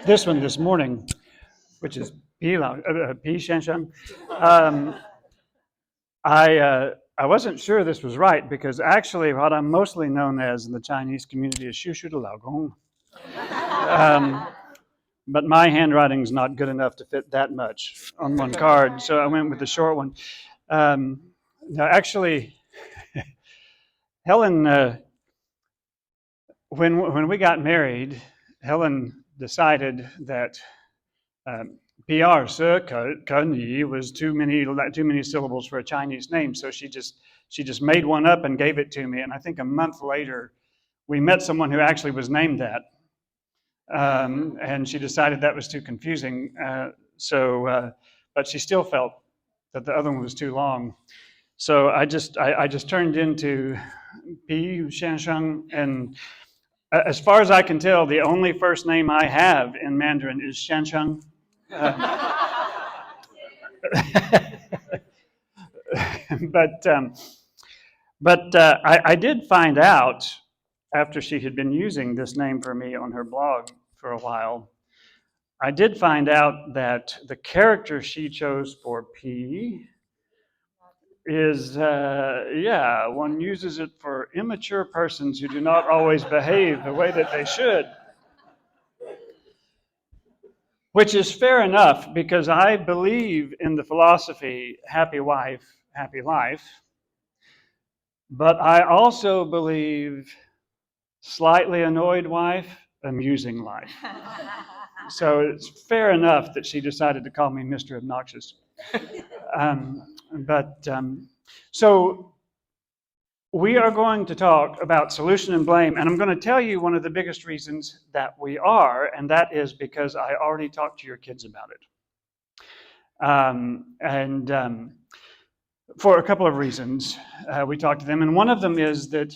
This one this morning, which is Pi Shanshan. I wasn't sure this was right because actually what I'm mostly known as in the Chinese community is Shu Shu de Lao Gong. But my handwriting's not good enough to fit that much on one card, so I went with the short one. Now, actually, Helen, when we got married, Helen decided that PR Ke was too many syllables for a Chinese name, so she just made one up and gave it to me. And I think a month later, we met someone who actually was named that. And she decided that was too confusing. But she still felt that the other one was too long. So I just turned into Pi Shansheng, and as far as I can tell, the only first name I have in Mandarin is Shansheng. But I did find out after she had been using this name for me on her blog for a while, I did find out that the character she chose for P is, one uses it for immature persons who do not always behave the way that they should. Which is fair enough because I believe in the philosophy, happy wife, happy life. But I also believe slightly annoyed wife, amusing life. So it's fair enough that she decided to call me Mr. Obnoxious. So we are going to talk about solution and blame, and I'm going to tell you one of the biggest reasons that we are, and that is because I already talked to your kids about it. For a couple of reasons, we talked to them, and one of them is that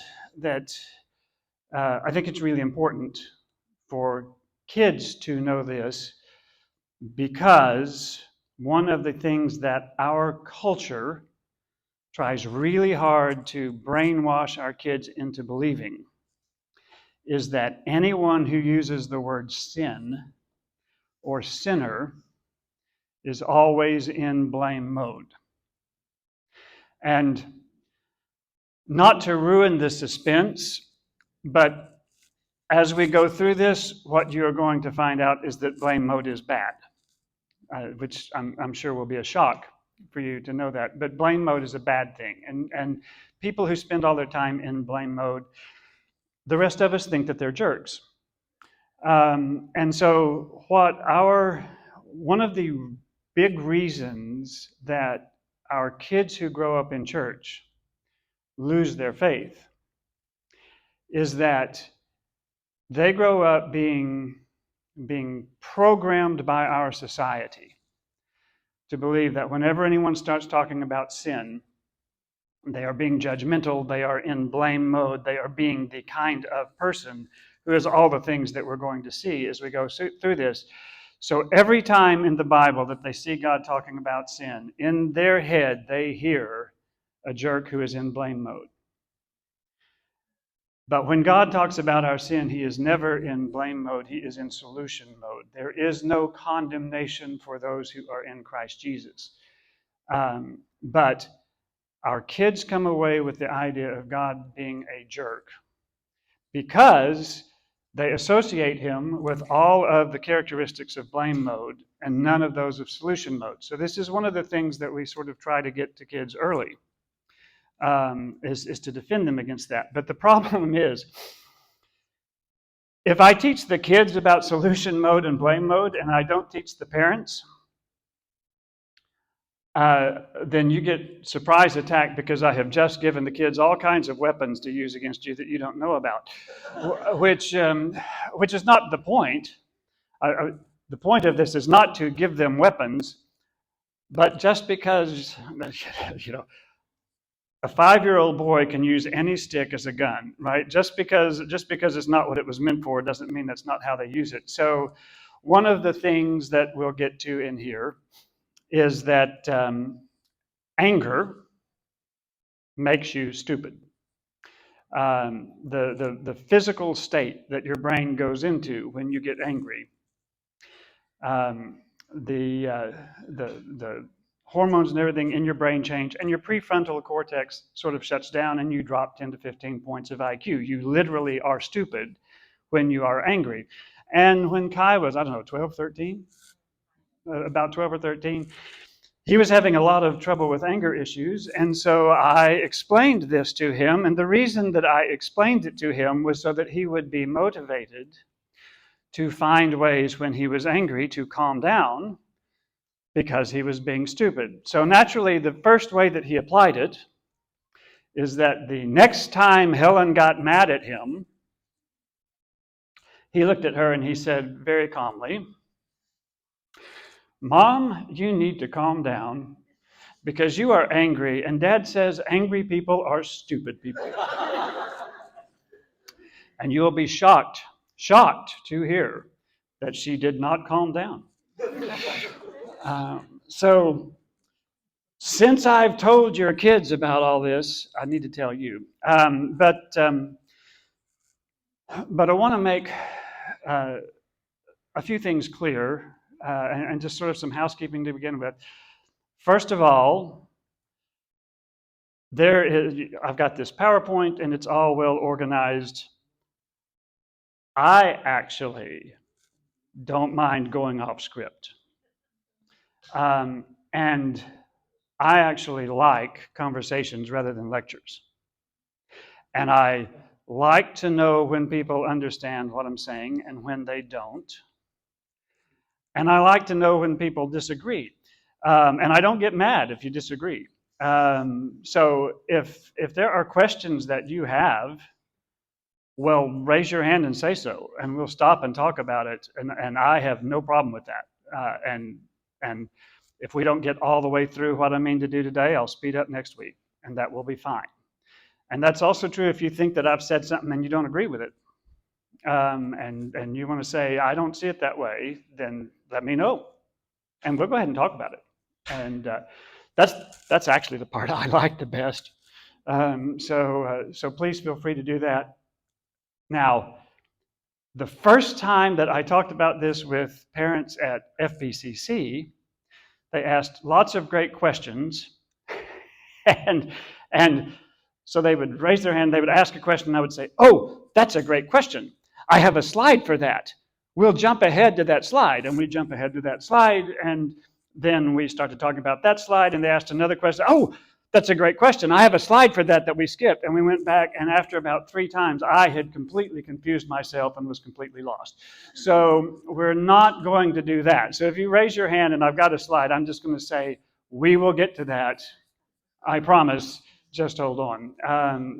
I think it's really important for kids to know this because one of the things that our culture tries really hard to brainwash our kids into believing is that anyone who uses the word sin or sinner is always in blame mode. And not to ruin the suspense, but as we go through this, what you're going to find out is that blame mode is bad, which I'm sure will be a shock for you to know that. But blame mode is a bad thing. And people who spend all their time in blame mode, the rest of us think that they're jerks. And so one of the big reasons that our kids who grow up in church lose their faith is that they grow up being programmed by our society to believe that whenever anyone starts talking about sin, they are being judgmental, they are in blame mode, they are being the kind of person who is all the things that we're going to see as we go through this. So every time in the Bible that they see God talking about sin, in their head they hear a jerk who is in blame mode. But when God talks about our sin, he is never in blame mode, he is in solution mode. There is no condemnation for those who are in Christ Jesus. But our kids come away with the idea of God being a jerk because they associate him with all of the characteristics of blame mode and none of those of solution mode. So this is one of the things that we sort of try to get to kids early, is to defend them against that. But the problem is, if I teach the kids about solution mode and blame mode and I don't teach the parents, then you get surprise attack because I have just given the kids all kinds of weapons to use against you that you don't know about, which is not the point. The point of this is not to give them weapons, but just because, a 5-year-old boy can use any stick as a gun, right? Just because it's not what it was meant for doesn't mean that's not how they use it. So one of the things that we'll get to in here is that anger makes you stupid. the physical state that your brain goes into when you get angry. Um, the hormones and everything in your brain change, and your prefrontal cortex sort of shuts down, and you drop 10 to 15 points of IQ. You literally are stupid when you are angry. And when Kai was, I don't know, 12, 13, about 12 or 13, he was having a lot of trouble with anger issues, and so I explained this to him, and the reason that I explained it to him was so that he would be motivated to find ways when he was angry to calm down because he was being stupid. So naturally, the first way that he applied it is that the next time Helen got mad at him, he looked at her and he said very calmly, "Mom, you need to calm down because you are angry, and Dad says angry people are stupid people." And you'll be shocked to hear that she did not calm down. So, since I've told your kids about all this, I need to tell you. But I want to make a few things clear, and just sort of some housekeeping to begin with. First of all, I've got this PowerPoint, and it's all well organized. I actually don't mind going off script. And I actually like conversations rather than lectures. And I like to know when people understand what I'm saying and when they don't. And I like to know when people disagree. And I don't get mad if you disagree. So if there are questions that you have, well, raise your hand and say so, and we'll stop and talk about it. And I have no problem with that. And if we don't get all the way through what I mean to do today, I'll speed up next week, and that will be fine. And that's also true if you think that I've said something and you don't agree with it. And you want to say, I don't see it that way, then let me know. And we'll go ahead and talk about it. And that's actually the part I like the best. So please feel free to do that. Now, the first time that I talked about this with parents at FBCC, they asked lots of great questions. And so they would raise their hand, they would ask a question, and I would say, "Oh, that's a great question. I have a slide for that. We'll jump ahead to that slide." And we jump ahead to that slide, and then we started talking about that slide, and they asked another question. "Oh, that's a great question. I have a slide for that we skipped." And we went back, and after about 3 times, I had completely confused myself and was completely lost. So we're not going to do that. So if you raise your hand and I've got a slide, I'm just going to say, we will get to that. I promise. Just hold on.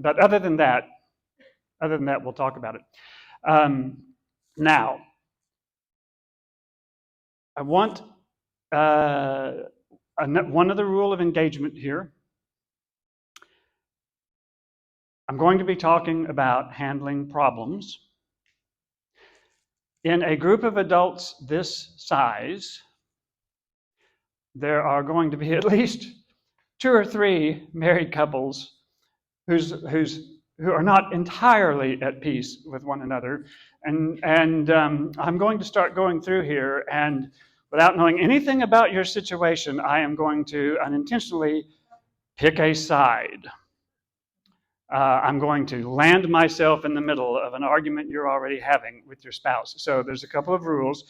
But other than that, we'll talk about it. Now, I want one other rule of engagement here. I'm going to be talking about handling problems. In a group of adults this size, there are going to be at least 2 or 3 married couples who are not entirely at peace with one another. And I'm going to start going through here, and without knowing anything about your situation, I am going to unintentionally pick a side. I'm going to land myself in the middle of an argument you're already having with your spouse. So there's a couple of rules.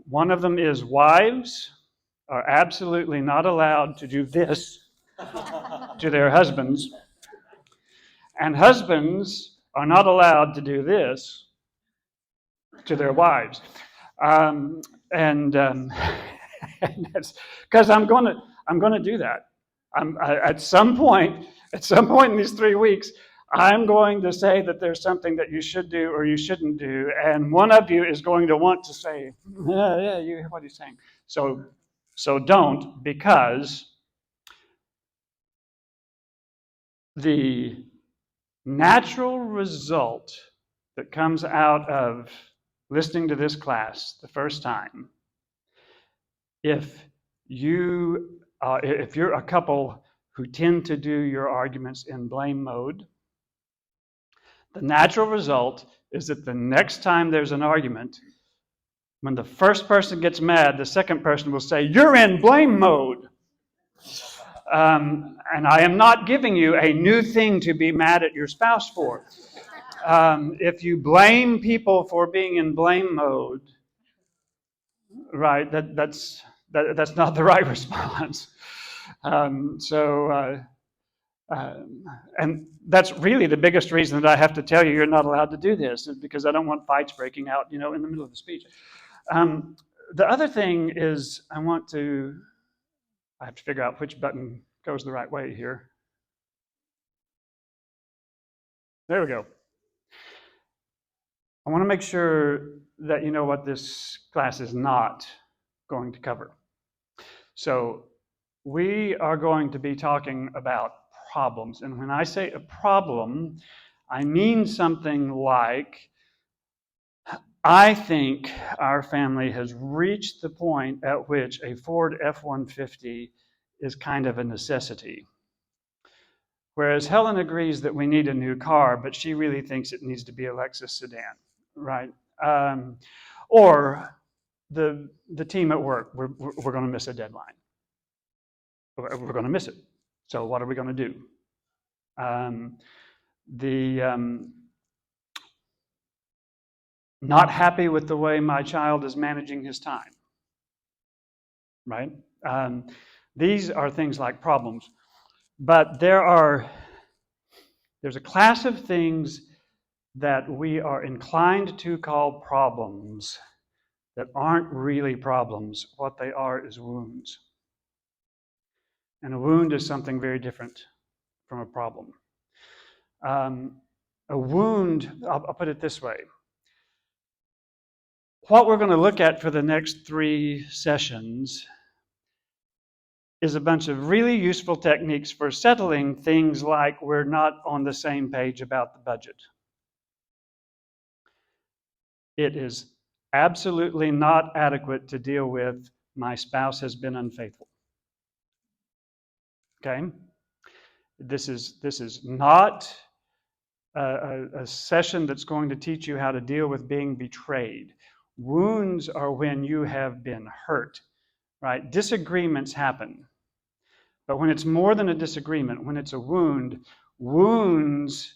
One of them is wives are absolutely not allowed to do this to their husbands, and husbands are not allowed to do this to their wives. And that's because I'm going to do that. At some point in these 3 weeks, I'm going to say that there's something that you should do or you shouldn't do, and one of you is going to want to say, yeah, you hear what he's saying. So don't, because the natural result that comes out of listening to this class the first time, if you're a couple who tend to do your arguments in blame mode, The natural result is that the next time there's an argument, when the first person gets mad, the second person will say, "You're in blame mode." And I am not giving you a new thing to be mad at your spouse for. If you blame people for being in blame mode, right, that's not the right response. And that's really the biggest reason that I have to tell you you're not allowed to do this, is because I don't want fights breaking out, in the middle of the speech. The other thing is I have to figure out which button goes the right way here. There we go. I want to make sure that you know what this class is not going to cover. So we are going to be talking about problems. And when I say a problem, I mean something like, I think our family has reached the point at which a Ford F-150 is kind of a necessity. Whereas Helen agrees that we need a new car, but she really thinks it needs to be a Lexus sedan, right? Or the team at work, we're going to miss a deadline. We're going to miss it. So what are we going to do? Not happy with the way my child is managing his time, right? These are things like problems. But there's a class of things that we are inclined to call problems that aren't really problems. What they are is wounds. And a wound is something very different from a problem. A wound, I'll put it this way. What we're going to look at for the next 3 sessions is a bunch of really useful techniques for settling things like we're not on the same page about the budget. It is absolutely not adequate to deal with my spouse has been unfaithful. Okay? This is not a session that's going to teach you how to deal with being betrayed. Wounds are when you have been hurt, right? Disagreements happen. But when it's more than a disagreement, when it's a wound, wounds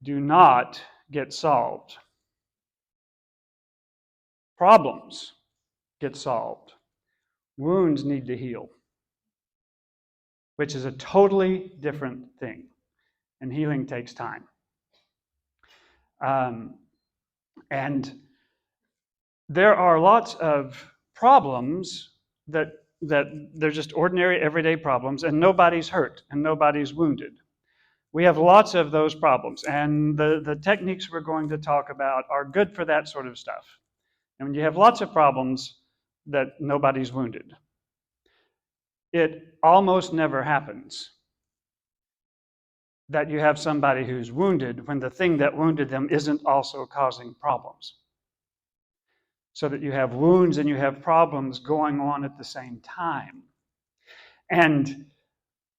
do not get solved. Problems get solved. Wounds need to heal, which is a totally different thing. And healing takes time. And there are lots of problems that they're just ordinary, everyday problems, and nobody's hurt and nobody's wounded. We have lots of those problems, and the techniques we're going to talk about are good for that sort of stuff. And when you have lots of problems that nobody's wounded, it almost never happens that you have somebody who's wounded when the thing that wounded them isn't also causing problems. So that you have wounds and you have problems going on at the same time. And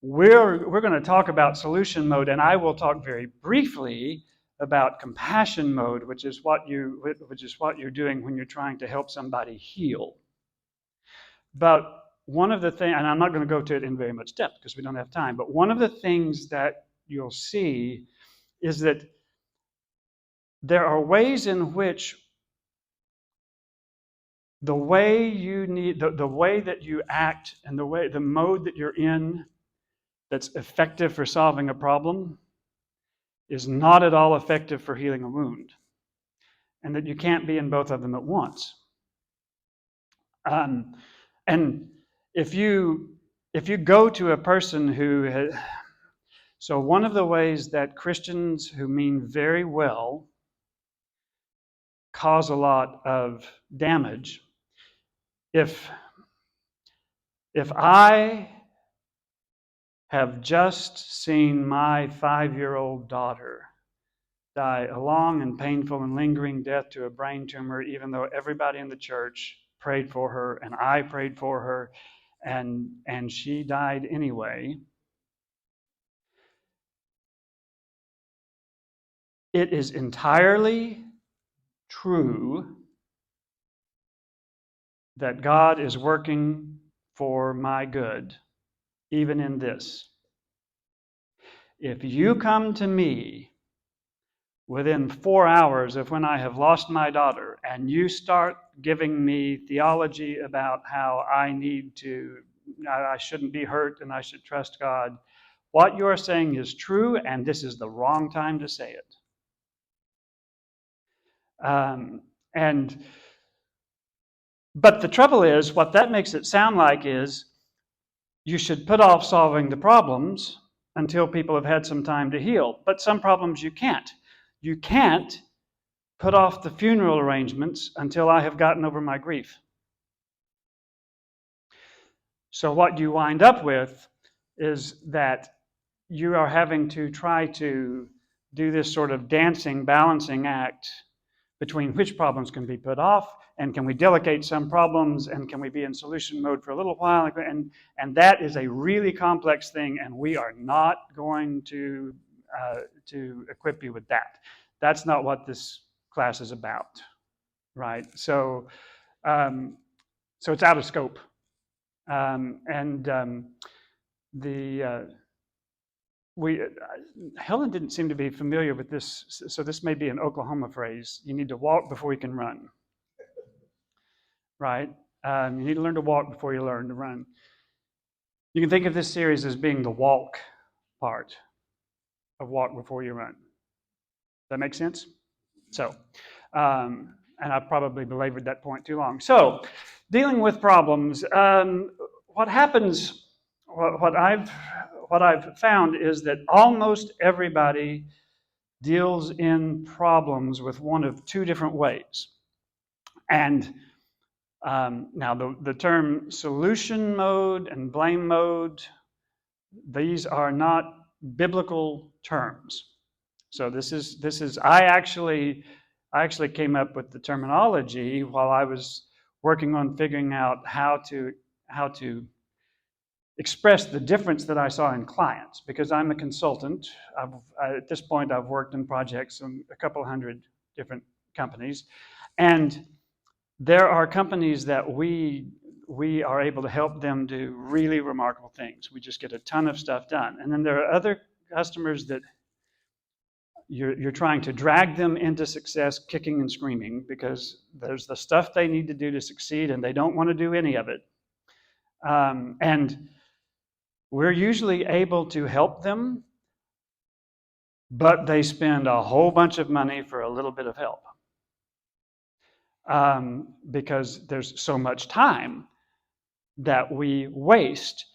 we're going to talk about solution mode, and I will talk very briefly about compassion mode, which is what you're doing when you're trying to help somebody heal. But one of the things, and I'm not going to go to it in very much depth because we don't have time, but one of the things that you'll see is that there are ways in which the way that you act and the mode that you're in that's effective for solving a problem is not at all effective for healing a wound, and that you can't be in both of them at once. And if you go to a person who so one of the ways that Christians who mean very well cause a lot of damage, if I have just seen my 5-year-old daughter die a long and painful and lingering death to a brain tumor, even though everybody in the church prayed for her and I prayed for her, and she died anyway. It is entirely true that God is working for my good, even in this. If you come to me within 4 hours of when I have lost my daughter, and you start giving me theology about how I shouldn't be hurt and I should trust God, what you're saying is true, and this is the wrong time to say it. But the trouble is, what that makes it sound like is you should put off solving the problems until people have had some time to heal. But some problems you can't. You can't put off the funeral arrangements until I have gotten over my grief. So what you wind up with is that you are having to try to do this sort of dancing, balancing act between which problems can be put off, and can we delegate some problems, and can we be in solution mode for a little while, and that is a really complex thing, and we are not going to equip you with that. That's not what this class is about, right? So it's out of scope, Helen didn't seem to be familiar with this, so this may be an Oklahoma phrase. You need to walk before you can run, right? You need to learn to walk before you learn to run. You can think of this series as being the walk part of walk before you run. Does that make sense? So, and I've probably belabored that point too long. So, dealing with problems, what happens, what I've found is that almost everybody deals in problems with one of two different ways. And now the term solution mode and blame mode, these are not biblical terms. So this is I actually came up with the terminology while I was working on figuring out how to express the difference that I saw in clients, because I'm a consultant. At this point, I've worked in projects in a couple hundred different companies, and there are companies that we are able to help them do really remarkable things. We just get a ton of stuff done. And then there are other customers that you're trying to drag them into success kicking and screaming, because there's the stuff they need to do to succeed and they don't want to do any of it. And we're usually able to help them, but they spend a whole bunch of money for a little bit of help. Because there's so much time that we waste.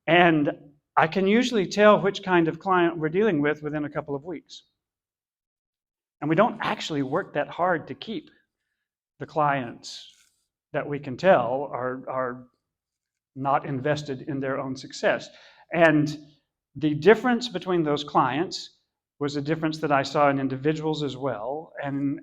And I can usually tell which kind of client we're dealing with within a couple of weeks. And we don't actually work that hard to keep the clients that we can tell are not invested in their own success. And the difference between those clients was a difference that I saw in individuals as well. And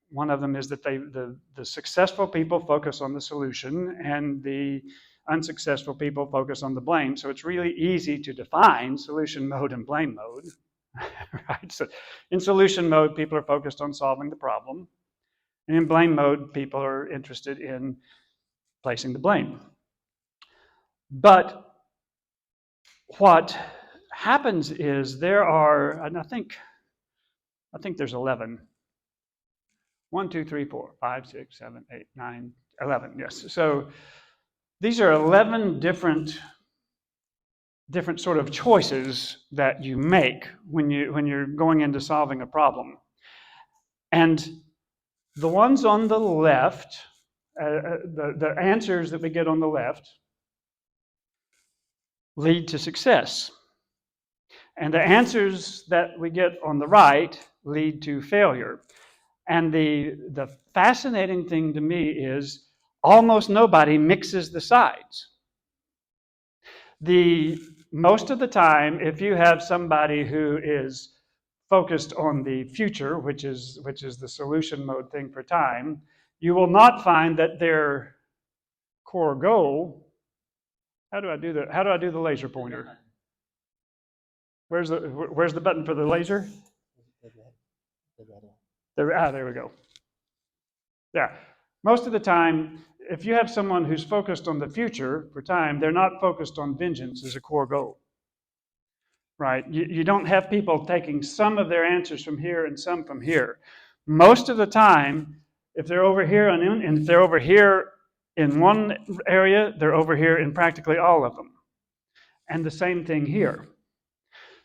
one of them is that the successful people focus on the solution, and the unsuccessful people focus on the blame. So it's really easy to define solution mode and blame mode, right? So in solution mode, people are focused on solving the problem. And in blame mode, people are interested in placing the blame. But what happens is there are, and I think there's 11. 1, 2, 3, 4, 5, 6, 7, 8, 9, 11. Yes. So these are 11 different sort of choices that you make when you're going into solving a problem. And the ones on the left, the answers that we get on the left, lead to success. And the answers that we get on the right lead to failure. And the fascinating thing to me is almost nobody mixes the sides. Most of the time, if you have somebody who is focused on the future, which is the solution mode thing for time, you will not find that their core goal. How do I do the laser pointer? Where's the button for the laser? There we go. Yeah. Most of the time, if you have someone who's focused on the future for time, they're not focused on vengeance as a core goal. Right? You don't have people taking some of their answers from here and some from here. Most of the time, if they're over here and if they're over here in one area, they're over here in practically all of them. And the same thing here.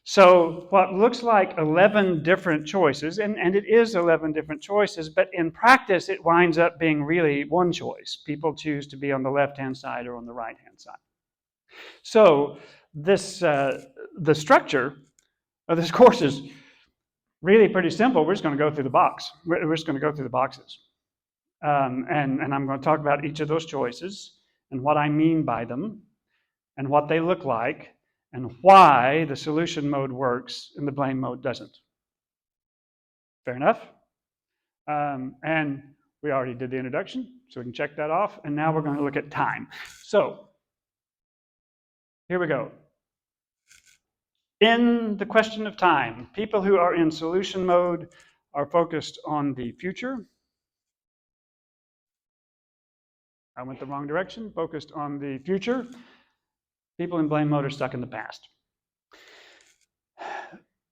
So what looks like 11 different choices, and it is 11 different choices, but in practice it winds up being really one choice. People choose to be on the left-hand side or on the right-hand side. So this the structure of this course is really pretty simple. We're just going to go through the box. We're just going to go through the boxes. And I'm going to talk about each of those choices and what I mean by them and what they look like and why the solution mode works and the blame mode doesn't. Fair enough? And we already did the introduction, so we can check that off. And now we're going to look at time. So here we go. In the question of time, people who are in solution mode are focused on the future. I went the wrong direction, focused on the future. People in blame mode are stuck in the past.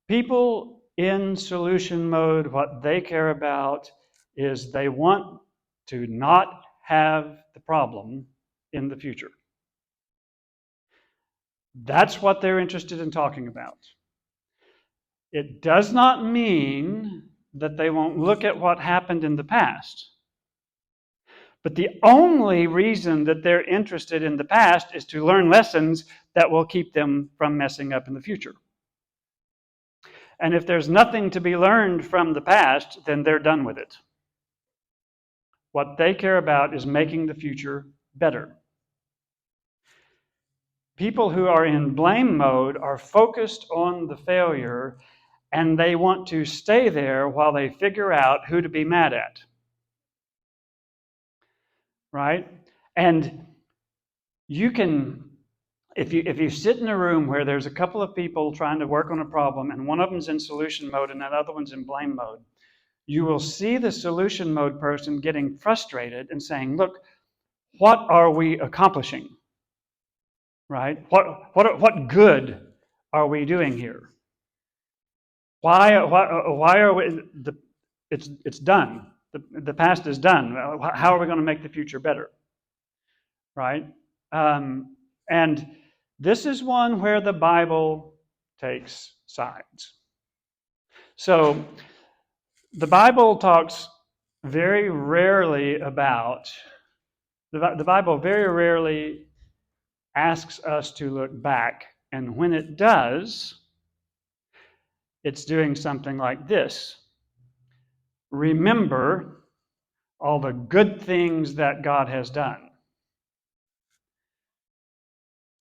People in solution mode, what they care about is they want to not have the problem in the future. That's what they're interested in talking about. It does not mean that they won't look at what happened in the past. But the only reason that they're interested in the past is to learn lessons that will keep them from messing up in the future. And if there's nothing to be learned from the past, then they're done with it. What they care about is making the future better. People who are in blame mode are focused on the failure, and they want to stay there while they figure out who to be mad at. Right? And you can, if you sit in a room where there's a couple of people trying to work on a problem and one of them's in solution mode and that other one's in blame mode, you will see the solution mode person getting frustrated and saying, look, what are we accomplishing? Right? What good are we doing here? Why are we, it's done. The past is done. How are we going to make the future better? Right? And this is one where the Bible takes sides. So the Bible talks very rarely about, the Bible very rarely asks us to look back. And when it does, it's doing something like this. Remember all the good things that God has done,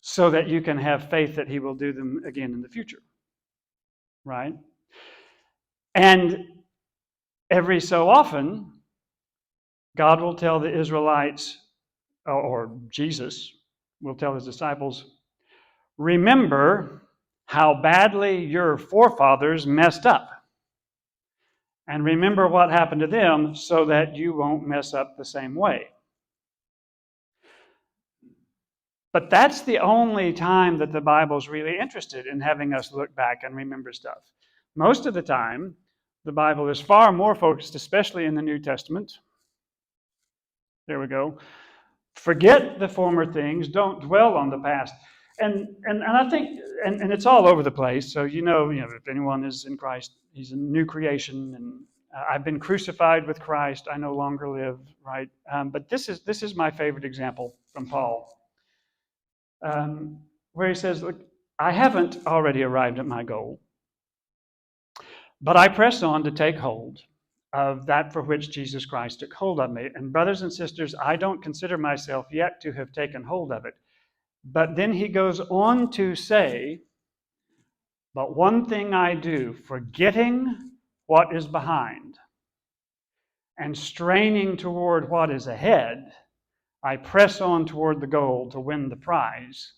so that you can have faith that he will do them again in the future. Right? And every so often, God will tell the Israelites, or Jesus will tell his disciples, remember how badly your forefathers messed up. And remember what happened to them so that you won't mess up the same way. But that's the only time that the Bible's really interested in having us look back and remember stuff. Most of the time, the Bible is far more focused, especially in the New Testament. There we go. Forget the former things, don't dwell on the past. And I think, and it's all over the place, so you know, if anyone is in Christ, he's a new creation, and I've been crucified with Christ, I no longer live, right? But this is my favorite example from Paul. Where he says, look, I haven't already arrived at my goal, but I press on to take hold of that for which Jesus Christ took hold of me. And brothers and sisters, I don't consider myself yet to have taken hold of it. But then he goes on to say, but one thing I do, forgetting what is behind and straining toward what is ahead, I press on toward the goal to win the prize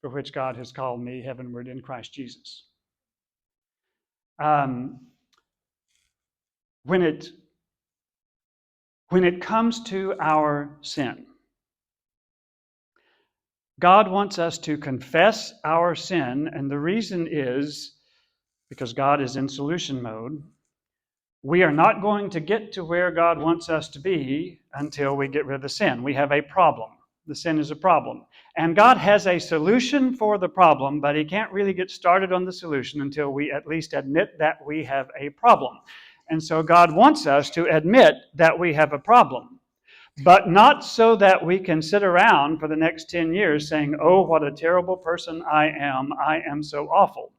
for which God has called me heavenward in Christ Jesus. when it comes to our sin, God wants us to confess our sin, and the reason is because God is in solution mode. We are not going to get to where God wants us to be until we get rid of the sin. We have a problem. The sin is a problem. And God has a solution for the problem, but He can't really get started on the solution until we at least admit that we have a problem. And so God wants us to admit that we have a problem, but not so that we can sit around for the next 10 years saying, oh, what a terrible person I am so awful.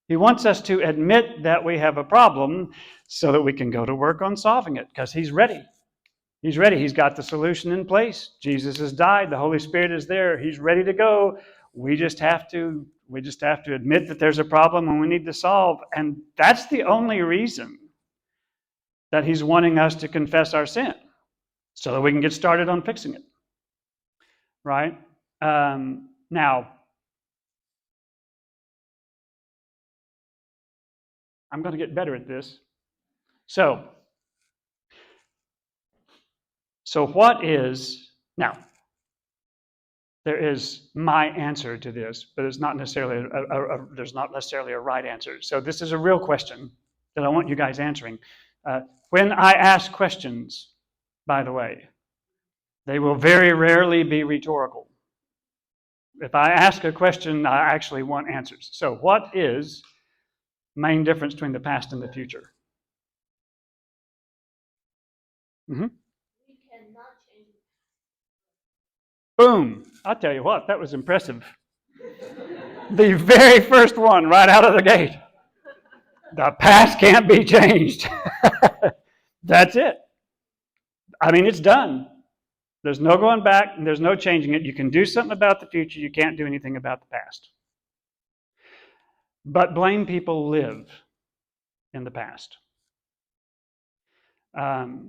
He wants us to admit that we have a problem so that we can go to work on solving it, because He's ready. He's ready. He's got the solution in place. Jesus has died. The Holy Spirit is there. He's ready to go. We just have to admit that there's a problem and we need to solve. And that's the only reason that He's wanting us to confess our sin, so that we can get started on fixing it. Right? Now, I'm going to get better at this. So what is, now, there is my answer to this, but it's not necessarily there's not necessarily a right answer. So this is a real question that I want you guys answering. When I ask questions, by the way, they will very rarely be rhetorical. If I ask a question, I actually want answers. So what is the main difference between the past and the future? Mm-hmm. We cannot change it. Boom! I'll tell you what, that was impressive. The very first one right out of the gate. The past can't be changed. That's it. I mean, it's done. There's no going back, and there's no changing it. You can do something about the future. You can't do anything about the past. But blame people live in the past. So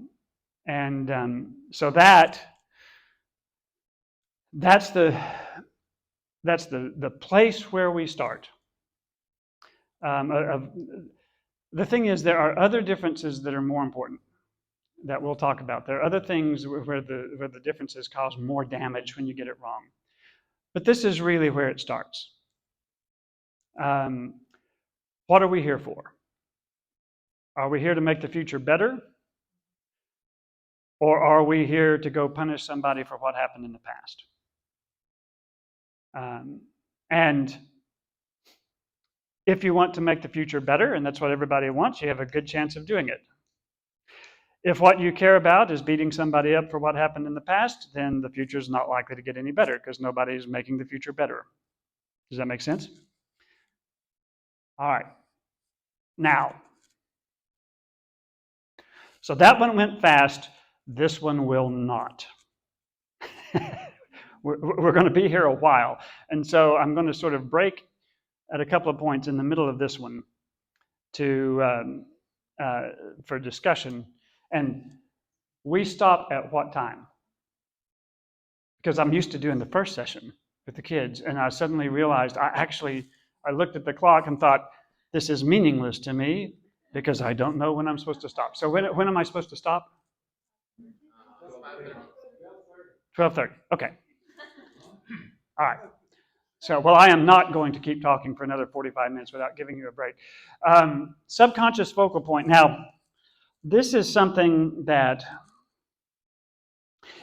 that's the place where we start. The thing is, there are other differences that are more important that we'll talk about. There are other things where the differences cause more damage when you get it wrong. But this is really where it starts. What are we here for? Are we here to make the future better? Or are we here to go punish somebody for what happened in the past? And if you want to make the future better, and that's what everybody wants, you have a good chance of doing it. If what you care about is beating somebody up for what happened in the past, then the future is not likely to get any better, because nobody is making the future better. Does that make sense? All right. Now, so that one went fast. This one will not. We're going to be here a while. And so I'm going to sort of break at a couple of points in the middle of this one for discussion. And we stop at what time? Because I'm used to doing the first session with the kids, and I suddenly realized I looked at the clock and thought, this is meaningless to me because I don't know when I'm supposed to stop. So when am I supposed to stop? 12:30. Okay. All right. So, well, I am not going to keep talking for another 45 minutes without giving you a break. Subconscious focal point. Now, this is something that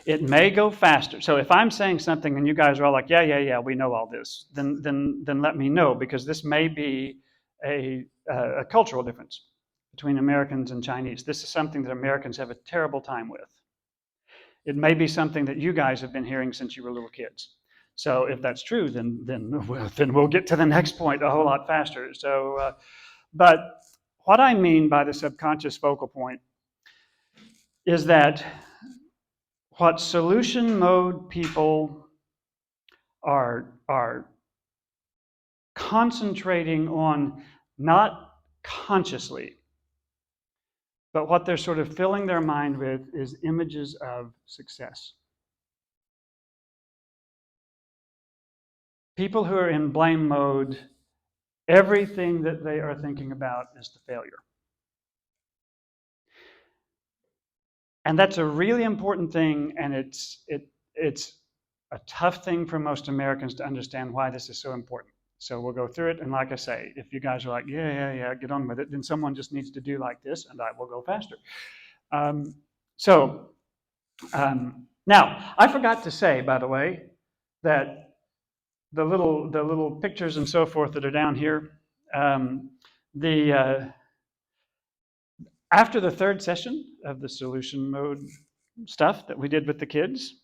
it may go faster. So if I'm saying something and you guys are all like, yeah, we know all this, then let me know, because this may be a cultural difference between Americans and Chinese. This is something that Americans have a terrible time with. It may be something that you guys have been hearing since you were little kids. So if that's true, then we'll get to the next point a whole lot faster. So, but what I mean by the subconscious focal point is that what solution mode people are concentrating on, not consciously, but what they're sort of filling their mind with, is images of success. People who are in blame mode, everything that they are thinking about is the failure. And that's a really important thing, and it's a tough thing for most Americans to understand why this is so important. So we'll go through it, and like I say, if you guys are like, yeah, get on with it, then someone just needs to do like this, and I will go faster. Now, I forgot to say, by the way, that the little pictures and so forth that are down here, after the third session of the solution mode stuff that we did with the kids,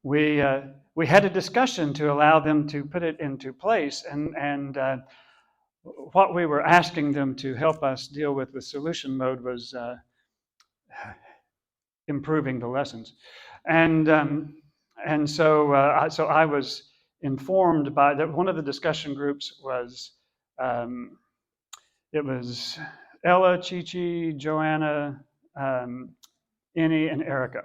we had a discussion to allow them to put it into place, and what we were asking them to help us deal with solution mode was improving the lessons, and so I was informed by that one of the discussion groups was it was Ella, Chi-Chi, Joanna, Innie, and Erica.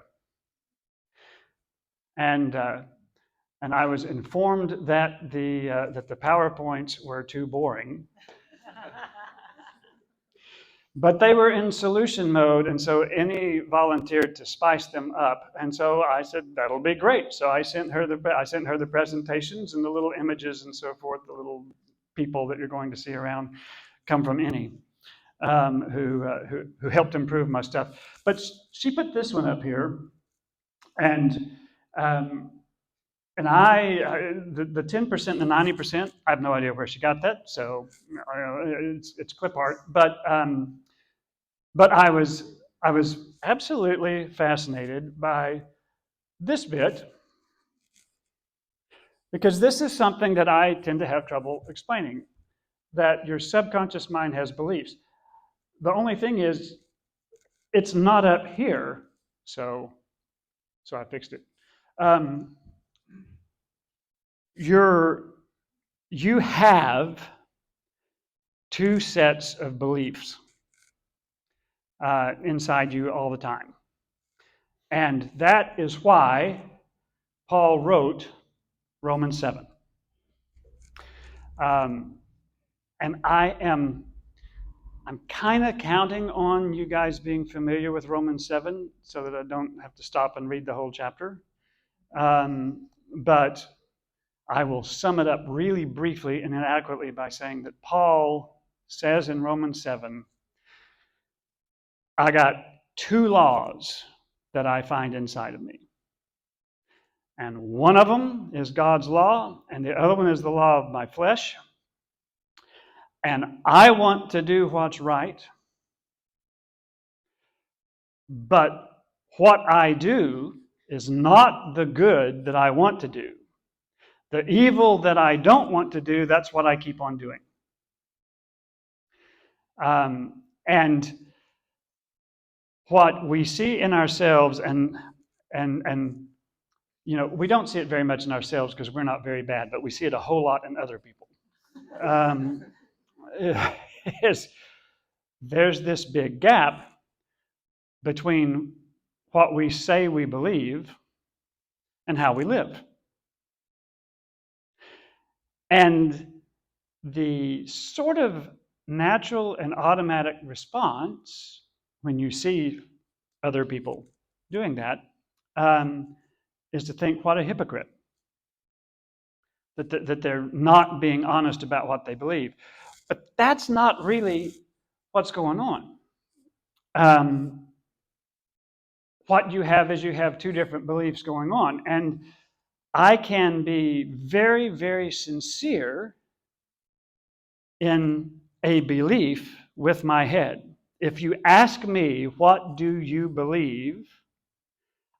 And I was informed that the PowerPoints were too boring. But they were in solution mode, and so Innie volunteered to spice them up. And so I said, that'll be great. So I sent her the presentations and the little images and so forth, the little people that you're going to see around come from Innie, who helped improve my stuff. But she put this one up here, and the 10% and the 90%, I have no idea where she got that. So it's clip art, but I was absolutely fascinated by this bit, because this is something that I tend to have trouble explaining, that your subconscious mind has beliefs. The only thing is, it's not up here, so I fixed it. You have two sets of beliefs inside you all the time. And that is why Paul wrote Romans 7. And I'm kind of counting on you guys being familiar with Romans 7 so that I don't have to stop and read the whole chapter. But I will sum it up really briefly and inadequately by saying that Paul says in Romans 7, I got two laws that I find inside of me. And one of them is God's law, and the other one is the law of my flesh. And I want to do what's right, but what I do is not the good that I want to do. The evil that I don't want to do, that's what I keep on doing. And what we see in ourselves, and you know, we don't see it very much in ourselves because we're not very bad, but we see it a whole lot in other people. There's this big gap between what we say we believe and how we live. And the sort of natural and automatic response when you see other people doing that is to think, what a hypocrite. That they're not being honest about what they believe. But that's not really what's going on. What you have is you have two different beliefs going on. And I can be very, very sincere in a belief with my head. If you ask me, what do you believe?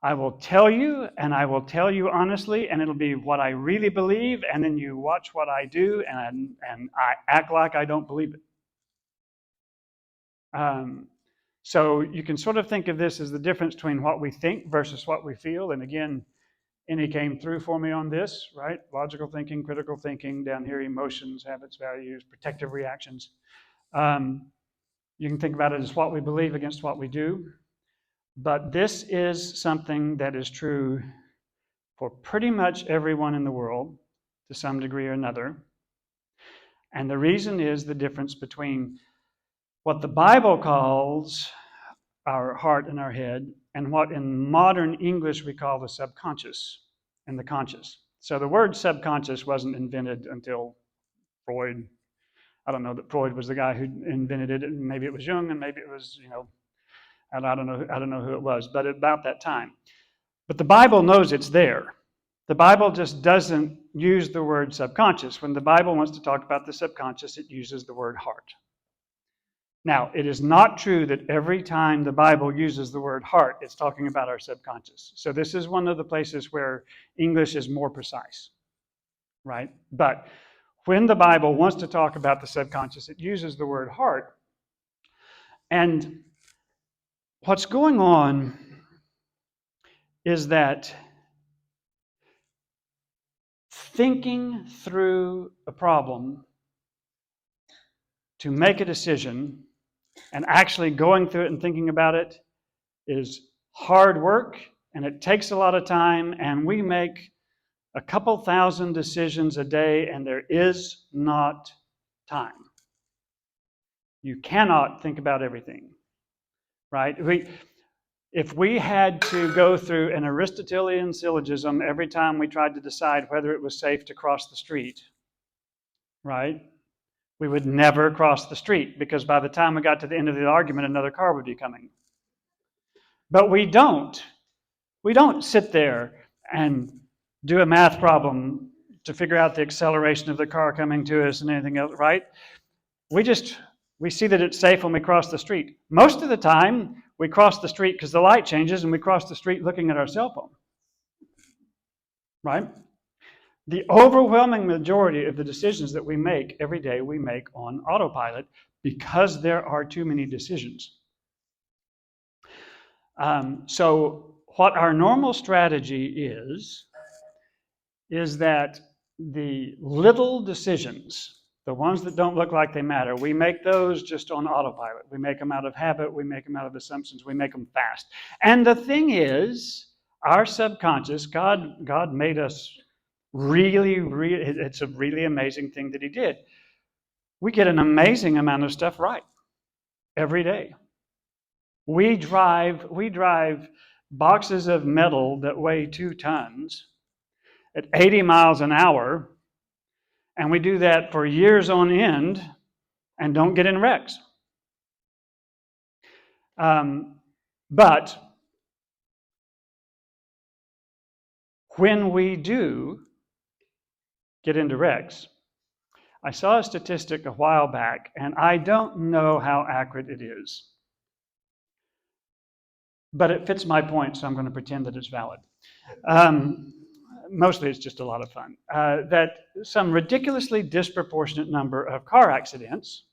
I will tell you, and I will tell you honestly, and it'll be what I really believe, and then you watch what I do, and I act like I don't believe it. So you can sort of think of this as the difference between what we think versus what we feel. And again, Innie came through for me on this, right? Logical thinking, critical thinking, down here, emotions, habits, values, protective reactions. You can think about it as what we believe against what we do. But this is something that is true for pretty much everyone in the world to some degree or another. And the reason is the difference between what the Bible calls our heart and our head, and what in modern English we call the subconscious and the conscious. So the word subconscious wasn't invented until Freud. I don't know that Freud was the guy who invented it, and maybe it was Jung, and maybe it was, I don't know who it was, but about that time. But the Bible knows it's there. The Bible just doesn't use the word subconscious. When the Bible wants to talk about the subconscious, it uses the word heart. Now, it is not true that every time the Bible uses the word heart, it's talking about our subconscious. So this is one of the places where English is more precise, right? But when the Bible wants to talk about the subconscious, it uses the word heart. And what's going on is that thinking through a problem to make a decision and actually going through it and thinking about it is hard work, and it takes a lot of time, and we make a couple thousand decisions a day, and there is not time. You cannot think about everything, right? If we had to go through an Aristotelian syllogism every time we tried to decide whether it was safe to cross the street, right? We would never cross the street, because by the time we got to the end of the argument, another car would be coming. But we don't. We don't sit there and do a math problem to figure out the acceleration of the car coming to us and anything else, right? We see that it's safe when we cross the street. Most of the time, we cross the street because the light changes, and we cross the street looking at our cell phone, right? The overwhelming majority of the decisions that we make every day, we make on autopilot because there are too many decisions. So what our normal strategy is that the little decisions, the ones that don't look like they matter, we make those just on autopilot. We make them out of habit. We make them out of assumptions. We make them fast. And the thing is, our subconscious, God made us really, it's a really amazing thing that He did. We get an amazing amount of stuff right every day. We drive boxes of metal that weigh 2 tons at 80 miles an hour, and we do that for years on end and don't get in wrecks. But when we do get into wrecks, I saw a statistic a while back, and I don't know how accurate it is, but it fits my point, so I'm going to pretend that it's valid. Mostly it's just a lot of fun. That some ridiculously disproportionate number of car accidents,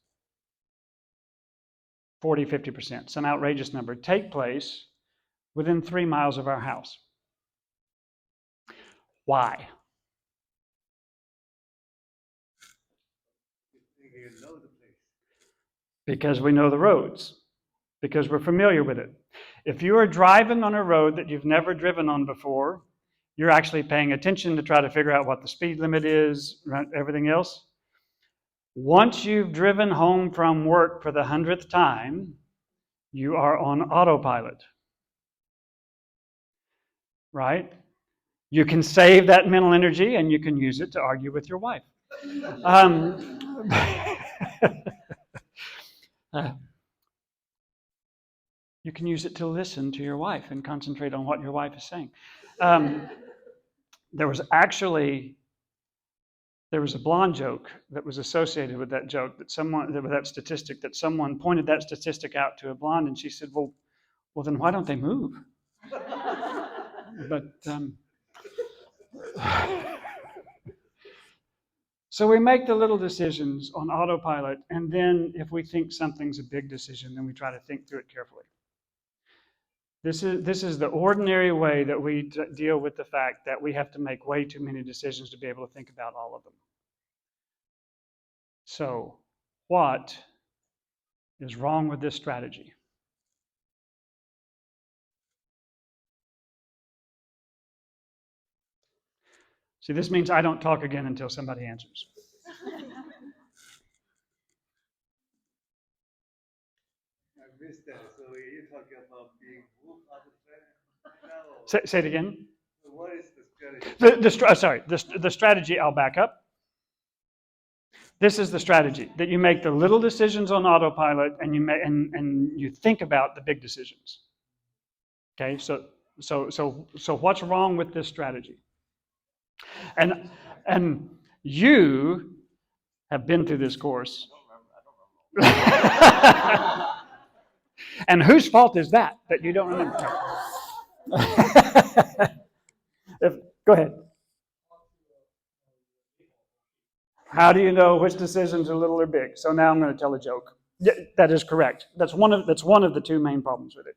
40, 50%, some outrageous number, take place within 3 miles of our house. Why? Because we know the roads, because we're familiar with it. If you are driving on a road that you've never driven on before, you're actually paying attention to try to figure out what the speed limit is, everything else. Once you've driven home from work for the 100th time, you are on autopilot, right? You can save that mental energy and you can use it to argue with your wife. You can use it to listen to your wife and concentrate on what your wife is saying. There was a blonde joke that was associated with that joke, with that statistic, that someone pointed that statistic out to a blonde, and she said, well, then why don't they move? But so we make the little decisions on autopilot, and then if we think something's a big decision, then we try to think through it carefully. This is the ordinary way that we deal with the fact that we have to make way too many decisions to be able to think about all of them. So, what is wrong with this strategy? See, this means I don't talk again until somebody answers. I missed that. So you talk being moved out of Say it again. What is the strategy? The strategy, I'll back up. This is the strategy, that you make the little decisions on autopilot and you think about the big decisions. Okay, so what's wrong with this strategy? And you have been through this course. And whose fault is that you don't remember? Go ahead. How do you know which decisions are little or big? So now I'm going to tell a joke. Yeah, that is correct. That's one of the two main problems with it.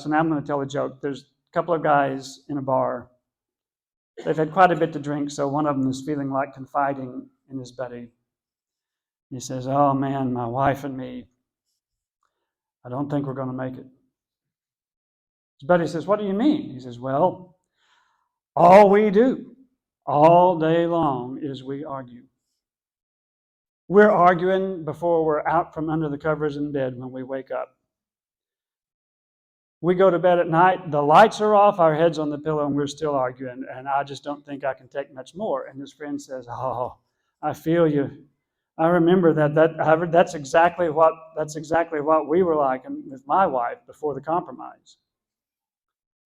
So now I'm going to tell a joke. There's a couple of guys in a bar. They've had quite a bit to drink, so one of them is feeling like confiding in his buddy. He says, "Oh man, my wife and me, I don't think we're going to make it." His buddy says, "What do you mean?" He says, "Well, all we do all day long is we argue. We're arguing before we're out from under the covers in bed when we wake up. We go to bed at night, the lights are off, our head's on the pillow, and we're still arguing, and I just don't think I can take much more." And his friend says, "Oh, I feel you. I remember that's exactly what we were like with my wife before the compromise."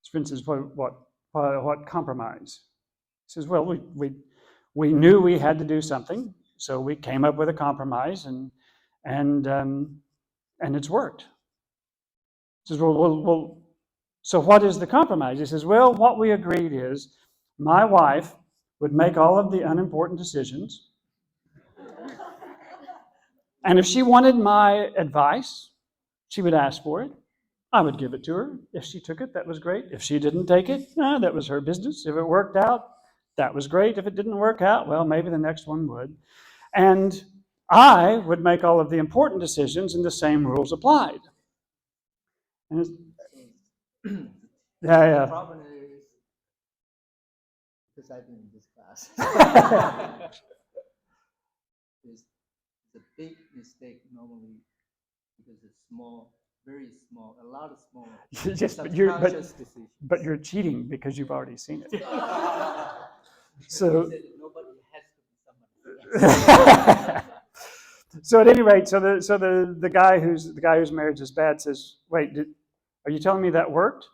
His friend says, "What compromise?" He says, "Well, we knew we had to do something, so we came up with a compromise, and it's worked." He says, well, so what is the compromise? He says, "Well, what we agreed is my wife would make all of the unimportant decisions, and if she wanted my advice, she would ask for it. I would give it to her. If she took it, that was great. If she didn't take it, that was her business. If it worked out, that was great. If it didn't work out, well, maybe the next one would. And I would make all of the important decisions, and the same rules applied." And The problem is, because I've been in this class, it's a big mistake normally because it's small, very small, a lot of small. Yes, but you're cheating because you've already seen it. So nobody has to be somebody. So at any rate, the guy whose marriage is bad says, "Wait, are you telling me that worked?"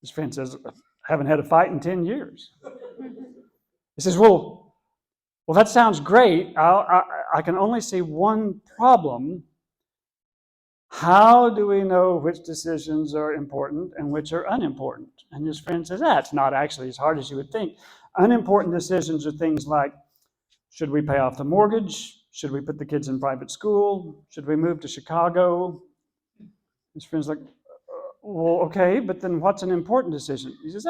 His friend says, "I haven't had a fight in 10 years." He says, well, that sounds great. I can only see one problem. How do we know which decisions are important and which are unimportant? And his friend says, "It's not actually as hard as you would think. Unimportant decisions are things like, should we pay off the mortgage? Should we put the kids in private school? Should we move to Chicago?" His friend's like, "Well, okay, but then what's an important decision?" He says,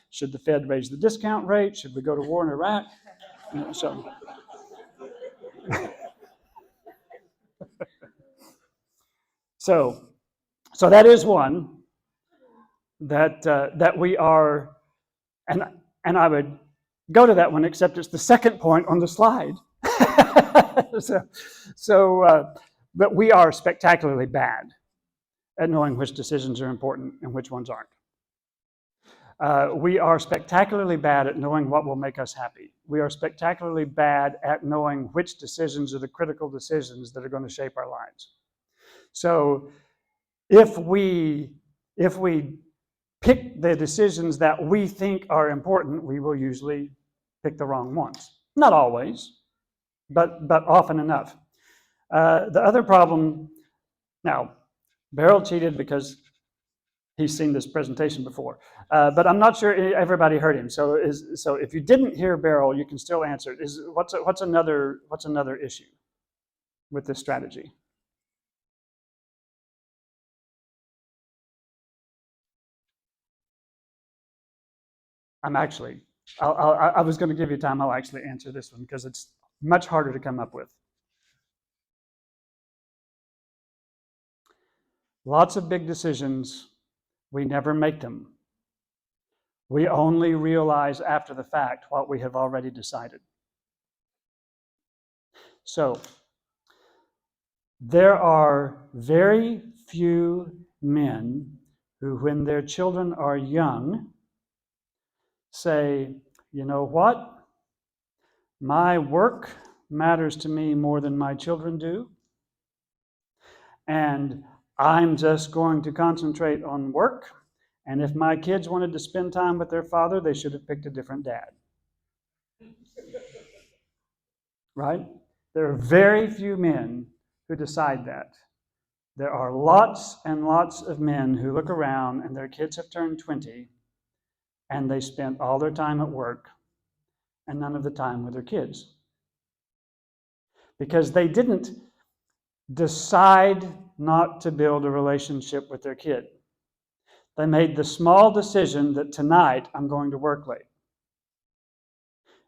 should the Fed raise the discount rate? Should we go to war in Iraq? So that is one that we are, and I would go to that one, except it's the second point on the slide. But we are spectacularly bad at knowing which decisions are important and which ones aren't. We are spectacularly bad at knowing what will make us happy. We are spectacularly bad at knowing which decisions are the critical decisions that are going to shape our lives. So if we pick the decisions that we think are important, we will usually pick the wrong ones. Not always, but often enough. The other problem, now, Beryl cheated because he's seen this presentation before, but I'm not sure everybody heard him. So if you didn't hear Beryl, you can still answer it. What's another issue with this strategy? I was going to give you time. I'll actually answer this one because it's much harder to come up with. Lots of big decisions, we never make them. We only realize after the fact what we have already decided. So, there are very few men who, when their children are young, say, you know what? My work matters to me more than my children do. And I'm just going to concentrate on work. And if my kids wanted to spend time with their father, they should have picked a different dad. Right? There are very few men who decide that. There are lots and lots of men who look around and their kids have turned 20 and they spent all their time at work and none of the time with their kids. Because they didn't decide not to build a relationship with their kid. They made the small decision that tonight I'm going to work late.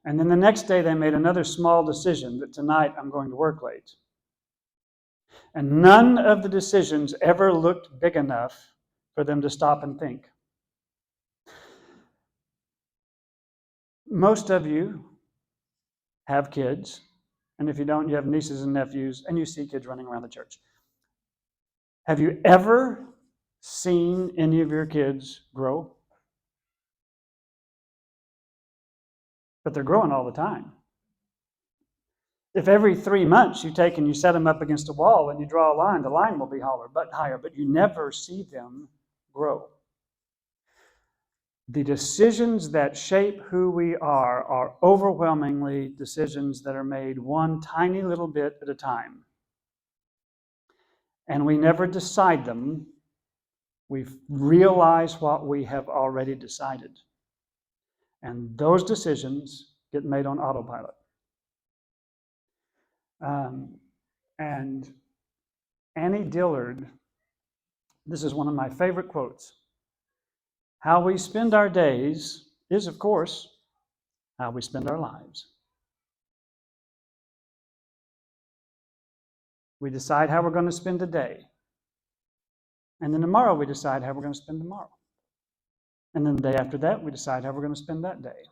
And then the next day they made another small decision that tonight I'm going to work late. And none of the decisions ever looked big enough for them to stop and think. Most of you have kids, and if you don't, you have nieces and nephews, and you see kids running around the church. Have you ever seen any of your kids grow? But they're growing all the time. If every 3 months you take and you set them up against a wall and you draw a line, the line will be higher, but you never see them grow. The decisions that shape who we are overwhelmingly decisions that are made one tiny little bit at a time. And we never decide them. We realize what we have already decided. And those decisions get made on autopilot. And Annie Dillard, this is one of my favorite quotes. How we spend our days is, of course, how we spend our lives. We decide how we're going to spend a day. And then tomorrow we decide how we're going to spend tomorrow. And then the day after that, we decide how we're going to spend that day.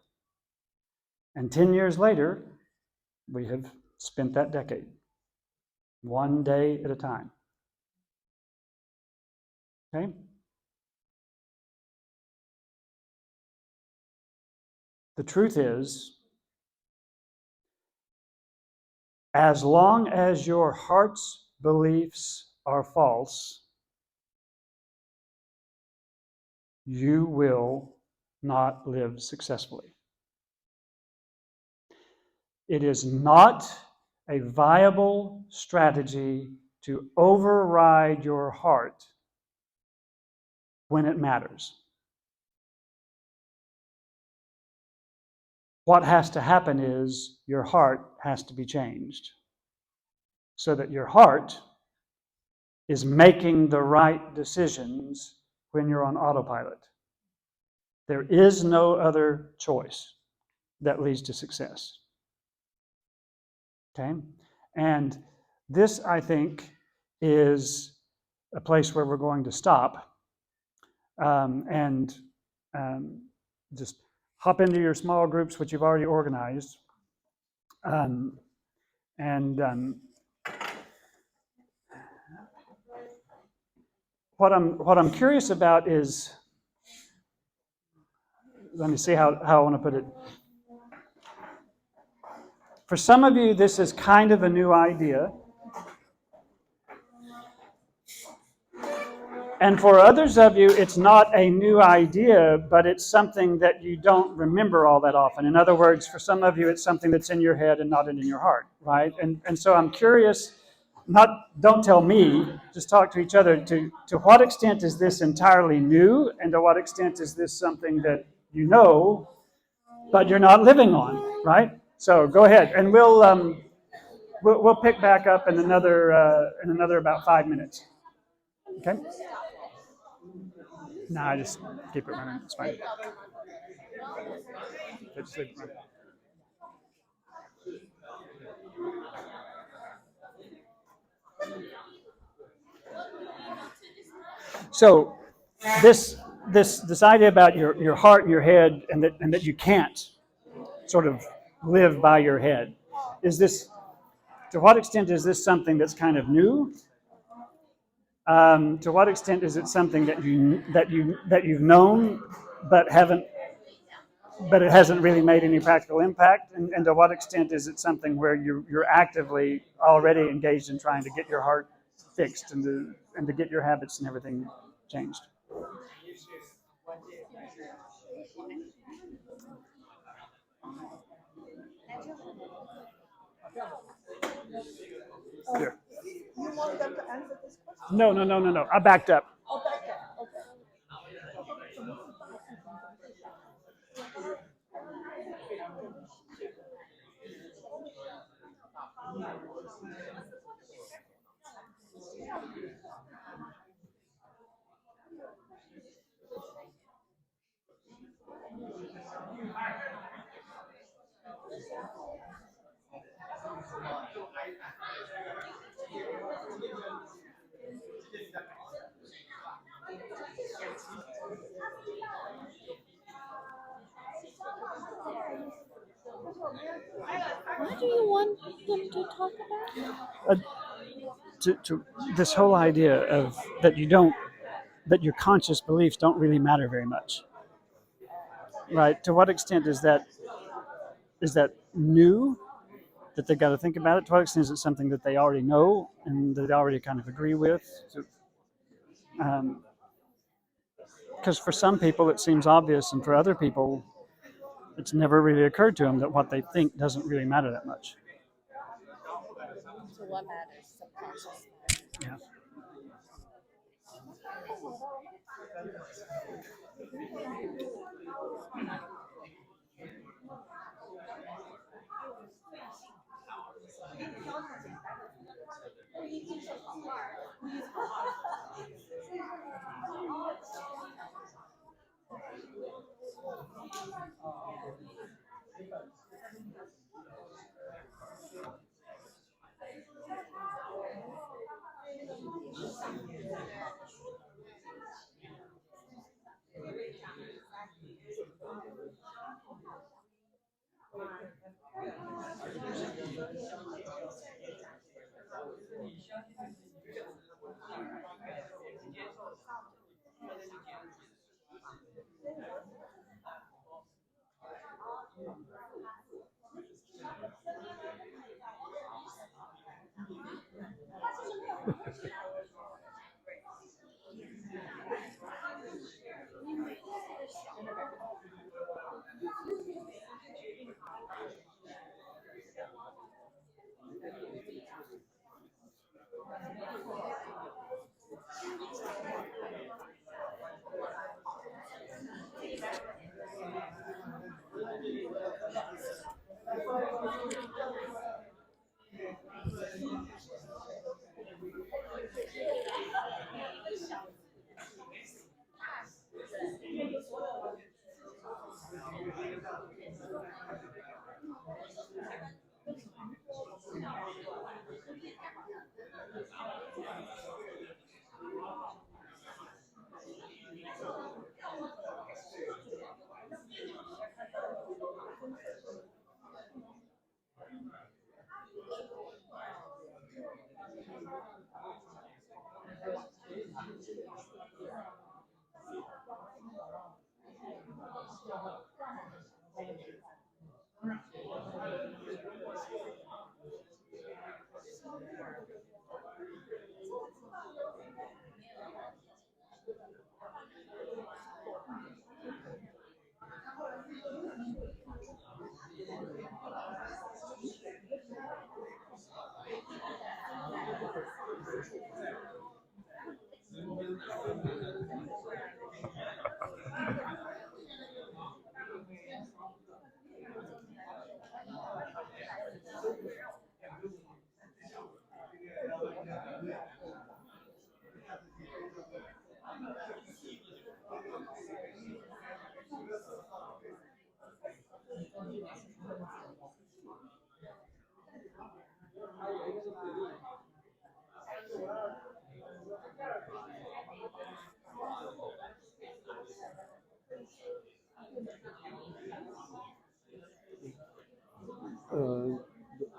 And 10 years later, we have spent that decade. One day at a time. Okay? The truth is, as long as your heart's beliefs are false, you will not live successfully. It is not a viable strategy to override your heart when it matters. What has to happen is your heart has to be changed so that your heart is making the right decisions when you're on autopilot. There is no other choice that leads to success. Okay? And this, I think, is a place where we're going to stop and just hop into your small groups, which you've already organized. What I'm curious about is, let me see how I want to put it. For some of you, this is kind of a new idea. And for others of you, it's not a new idea, but it's something that you don't remember all that often. In other words, for some of you, it's something that's in your head and not in your heart, right? And so I'm curious, don't tell me, just talk to each other, to what extent is this entirely new, and to what extent is this something that you know, but you're not living on, right? So go ahead, and we'll pick back up in another about 5 minutes. Okay? No, I just keep it running. It's fine. Just leave it running. So this idea about your heart and your head, and that you can't sort of live by your head, is this, to what extent is this something that's kind of new? To what extent is it something that you've known but it hasn't really made any practical impact? And to what extent is it something where you're actively already engaged in trying to get your heart fixed and to get your habits and everything changed? Here. You want them to answer this question? No. I backed up. Oh, back there. Okay. What do you want them to talk about? To this whole idea of that your conscious beliefs don't really matter very much, right? To what extent is that new that they've got to think about it? To what extent is it something that they already know and that they already kind of agree with? Because for some people it seems obvious, and for other people it's never really occurred to them that what they think doesn't really matter that much. So what matters? Subconscious. Yeah.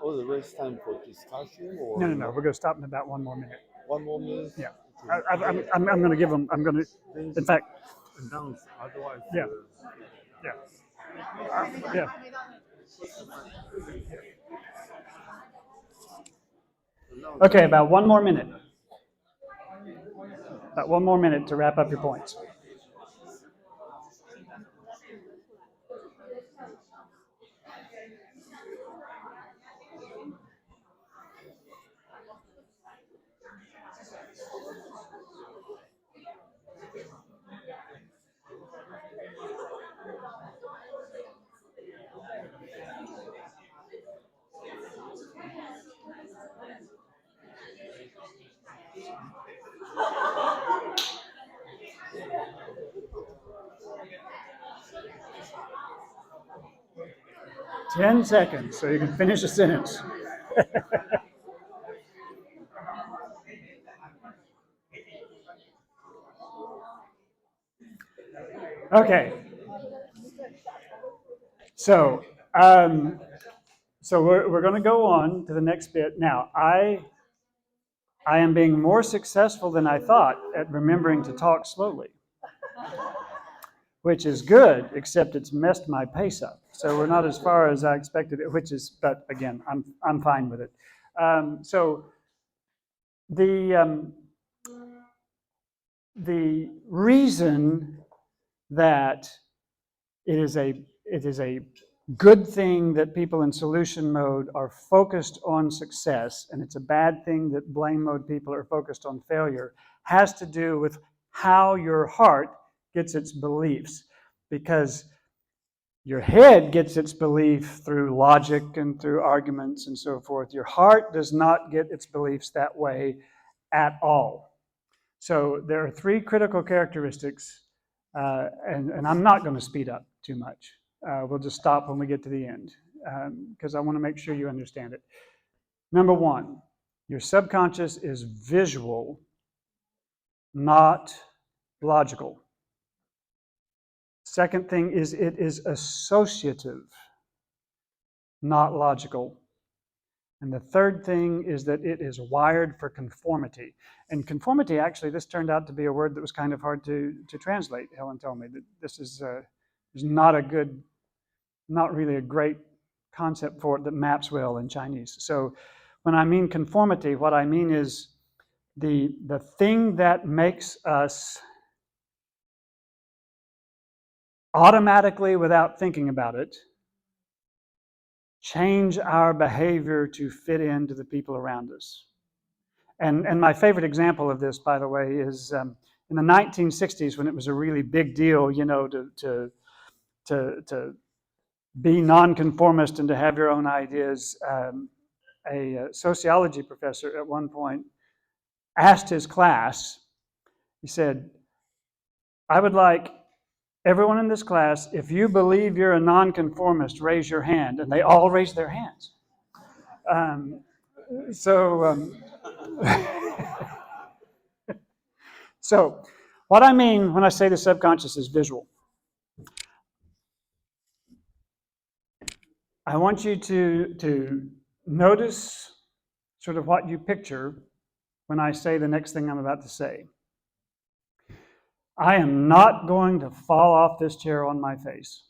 All the rest time for discussion or No. We're going to stop in about 1 more minute. 1 more minute? Yeah. I'm going to give them. I'm going to. In fact, announce, otherwise. yeah, yeah, yeah. Okay, about one more minute. About one more minute to wrap up your points. Ten seconds so you can finish a sentence. Okay. So, we're going to go on to the next bit. Now, I am being more successful than I thought at remembering to talk slowly, which is good, except it's messed my pace up. So we're not as far as I expected it, but again, I'm fine with it. So the reason that it is a good thing that people in solution mode are focused on success, and it's a bad thing that blame mode people are focused on failure, has to do with how your heart gets its beliefs. Because your head gets its belief through logic and through arguments and so forth. Your heart does not get its beliefs that way at all. So there are three critical characteristics, and I'm not going to speed up too much. We'll just stop when we get to the end, because I want to make sure you understand it. Number one, your subconscious is visual, not logical. Second thing is it is associative, not logical. And the third thing is that it is wired for conformity. And conformity, actually, this turned out to be a word that was kind of hard to translate. Helen told me that this is not really a great concept for it that maps well in Chinese. So when I mean conformity, what I mean is the thing that makes us automatically, without thinking about it, change our behavior to fit into the people around us. And my favorite example of this, by the way, is in the 1960s when it was a really big deal, to be nonconformist and to have your own ideas. A sociology professor at one point asked his class, he said, I would like everyone in this class, if you believe you're a nonconformist, raise your hand. And they all raised their hands. So what I mean when I say the subconscious is visual, I want you to notice sort of what you picture when I say the next thing I'm about to say. I am not going to fall off this chair on my face.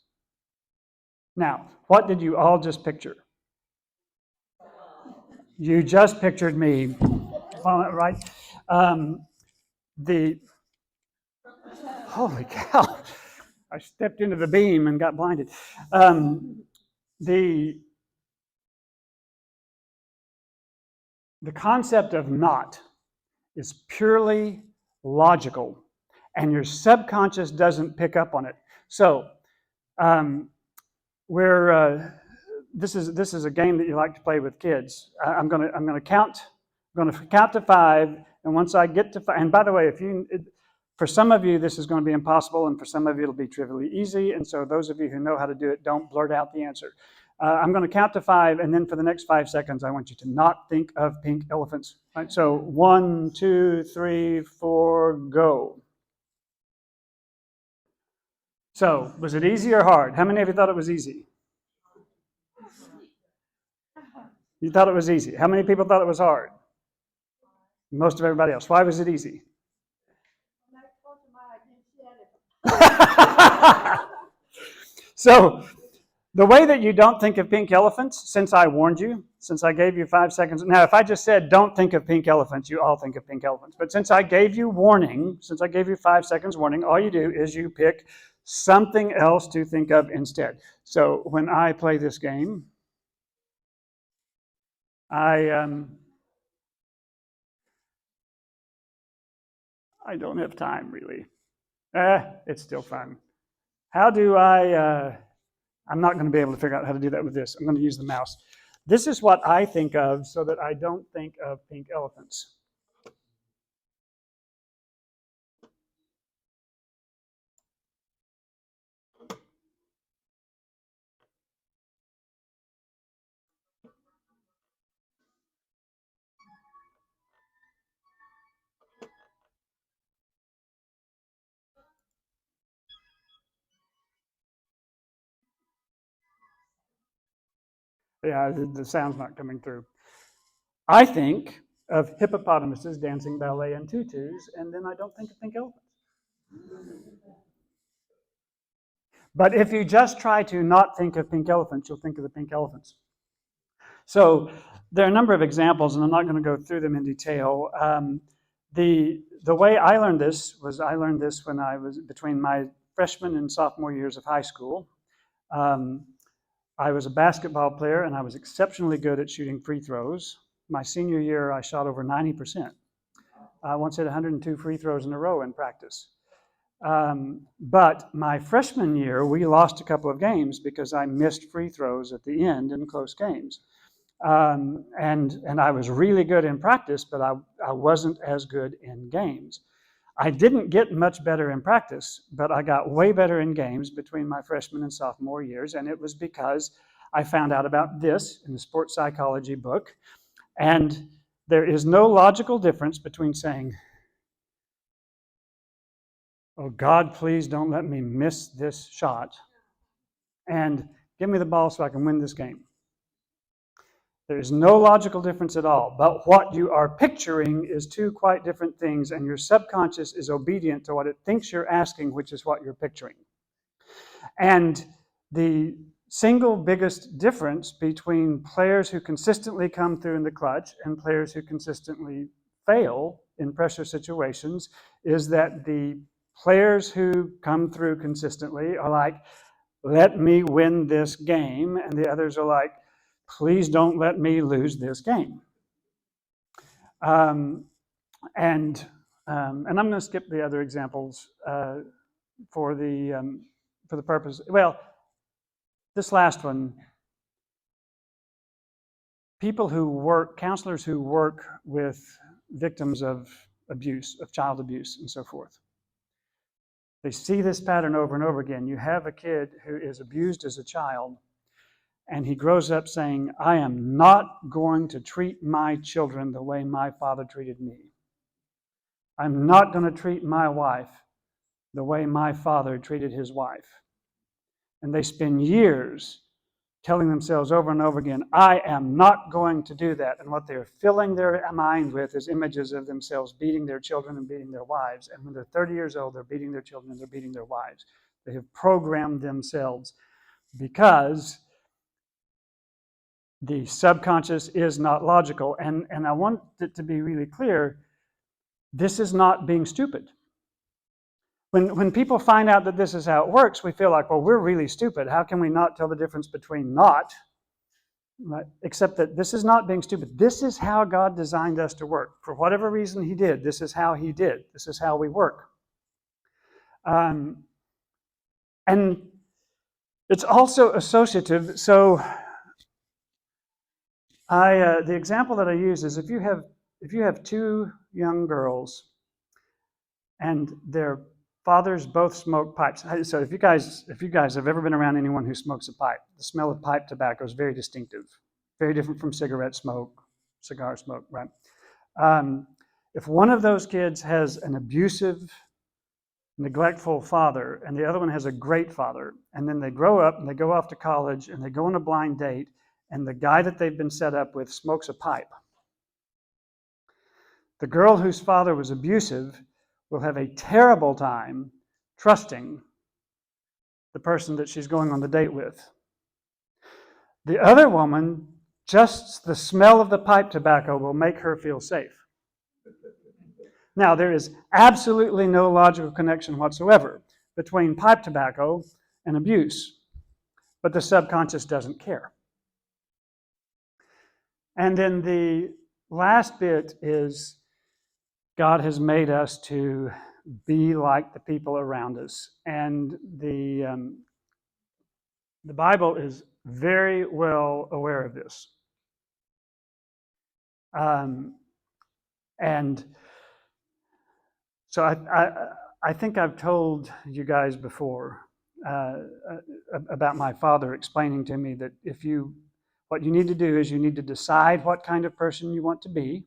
Now, what did you all just picture? You just pictured me, right? Holy cow, I stepped into the beam and got blinded. The concept of not is purely logical, and your subconscious doesn't pick up on it. So, this is a game that you like to play with kids. I'm going to count to 5, and once I get to 5, and by the way, for some of you this is going to be impossible, and for some of you it'll be trivially easy. And so those of you who know how to do it, don't blurt out the answer. I'm going to count to 5, and then for the next 5 seconds, I want you to not think of pink elephants. Right? So 1, 2, 3, 4, go. So was it easy or hard? How many of you thought it was easy? You thought it was easy. How many people thought it was hard? Most of everybody else. Why was it easy? So the way that you don't think of pink elephants, since I warned you, since I gave you 5 seconds. Now, if I just said, don't think of pink elephants, you all think of pink elephants. But since I gave you warning, since I gave you 5 seconds warning, all you do is you pick something else to think of instead. So when I play this game, I don't have time, really. It's still fun. How do I'm not going to be able to figure out how to do that with this. I'm going to use the mouse. This is what I think of so that I don't think of pink elephants. Yeah, the sound's not coming through. I think of hippopotamuses dancing ballet in tutus, and then I don't think of pink elephants. But if you just try to not think of pink elephants, you'll think of the pink elephants. So there are a number of examples, and I'm not going to go through them in detail. The way I learned this was I learned this when I was between my freshman and sophomore years of high school. I was a basketball player, and I was exceptionally good at shooting free throws. My senior year, I shot over 90%. I once hit 102 free throws in a row in practice. But my freshman year, we lost a couple of games because I missed free throws at the end in close games. And I was really good in practice, but I wasn't as good in games. I didn't get much better in practice, but I got way better in games between my freshman and sophomore years, and it was because I found out about this in the sports psychology book. And there is no logical difference between saying, oh, God, please don't let me miss this shot, and give me the ball so I can win this game. There is no logical difference at all, but what you are picturing is two quite different things, and your subconscious is obedient to what it thinks you're asking, which is what you're picturing. And the single biggest difference between players who consistently come through in the clutch and players who consistently fail in pressure situations is that the players who come through consistently are like, let me win this game, and the others are like, please don't let me lose this game. And I'm going to skip the other examples for the purpose. Well, this last one, people who work, counselors who work with victims of abuse, of child abuse, and so forth. They see this pattern over and over again. You have a kid who is abused as a child, and he grows up saying, I am not going to treat my children the way my father treated me. I'm not going to treat my wife the way my father treated his wife. And they spend years telling themselves over and over again, I am not going to do that. And what they're filling their mind with is images of themselves beating their children and beating their wives. And when they're 30 years old, they're beating their children and they're beating their wives. They have programmed themselves because the subconscious is not logical. And I want it to be really clear, this is not being stupid. When people find out that this is how it works, we feel like, well, we're really stupid. How can we not tell the difference between not? Right? Except that this is not being stupid. This is how God designed us to work. For whatever reason he did, this is how he did. This is how we work. And it's also associative. So the example that I use is if you have two young girls and their fathers both smoke pipes. So if you guys have ever been around anyone who smokes a pipe, the smell of pipe tobacco is very distinctive, very different from cigarette smoke, cigar smoke, right? If one of those kids has an abusive, neglectful father and the other one has a great father, and then they grow up and they go off to college and they go on a blind date, and the guy that they've been set up with smokes a pipe, the girl whose father was abusive will have a terrible time trusting the person that she's going on the date with. The other woman, just the smell of the pipe tobacco will make her feel safe. Now, there is absolutely no logical connection whatsoever between pipe tobacco and abuse, but the subconscious doesn't care. And then the last bit is God has made us to be like the people around us. And the Bible is very well aware of this. And so I think I've told you guys before about my father explaining to me that what you need to do is you need to decide what kind of person you want to be,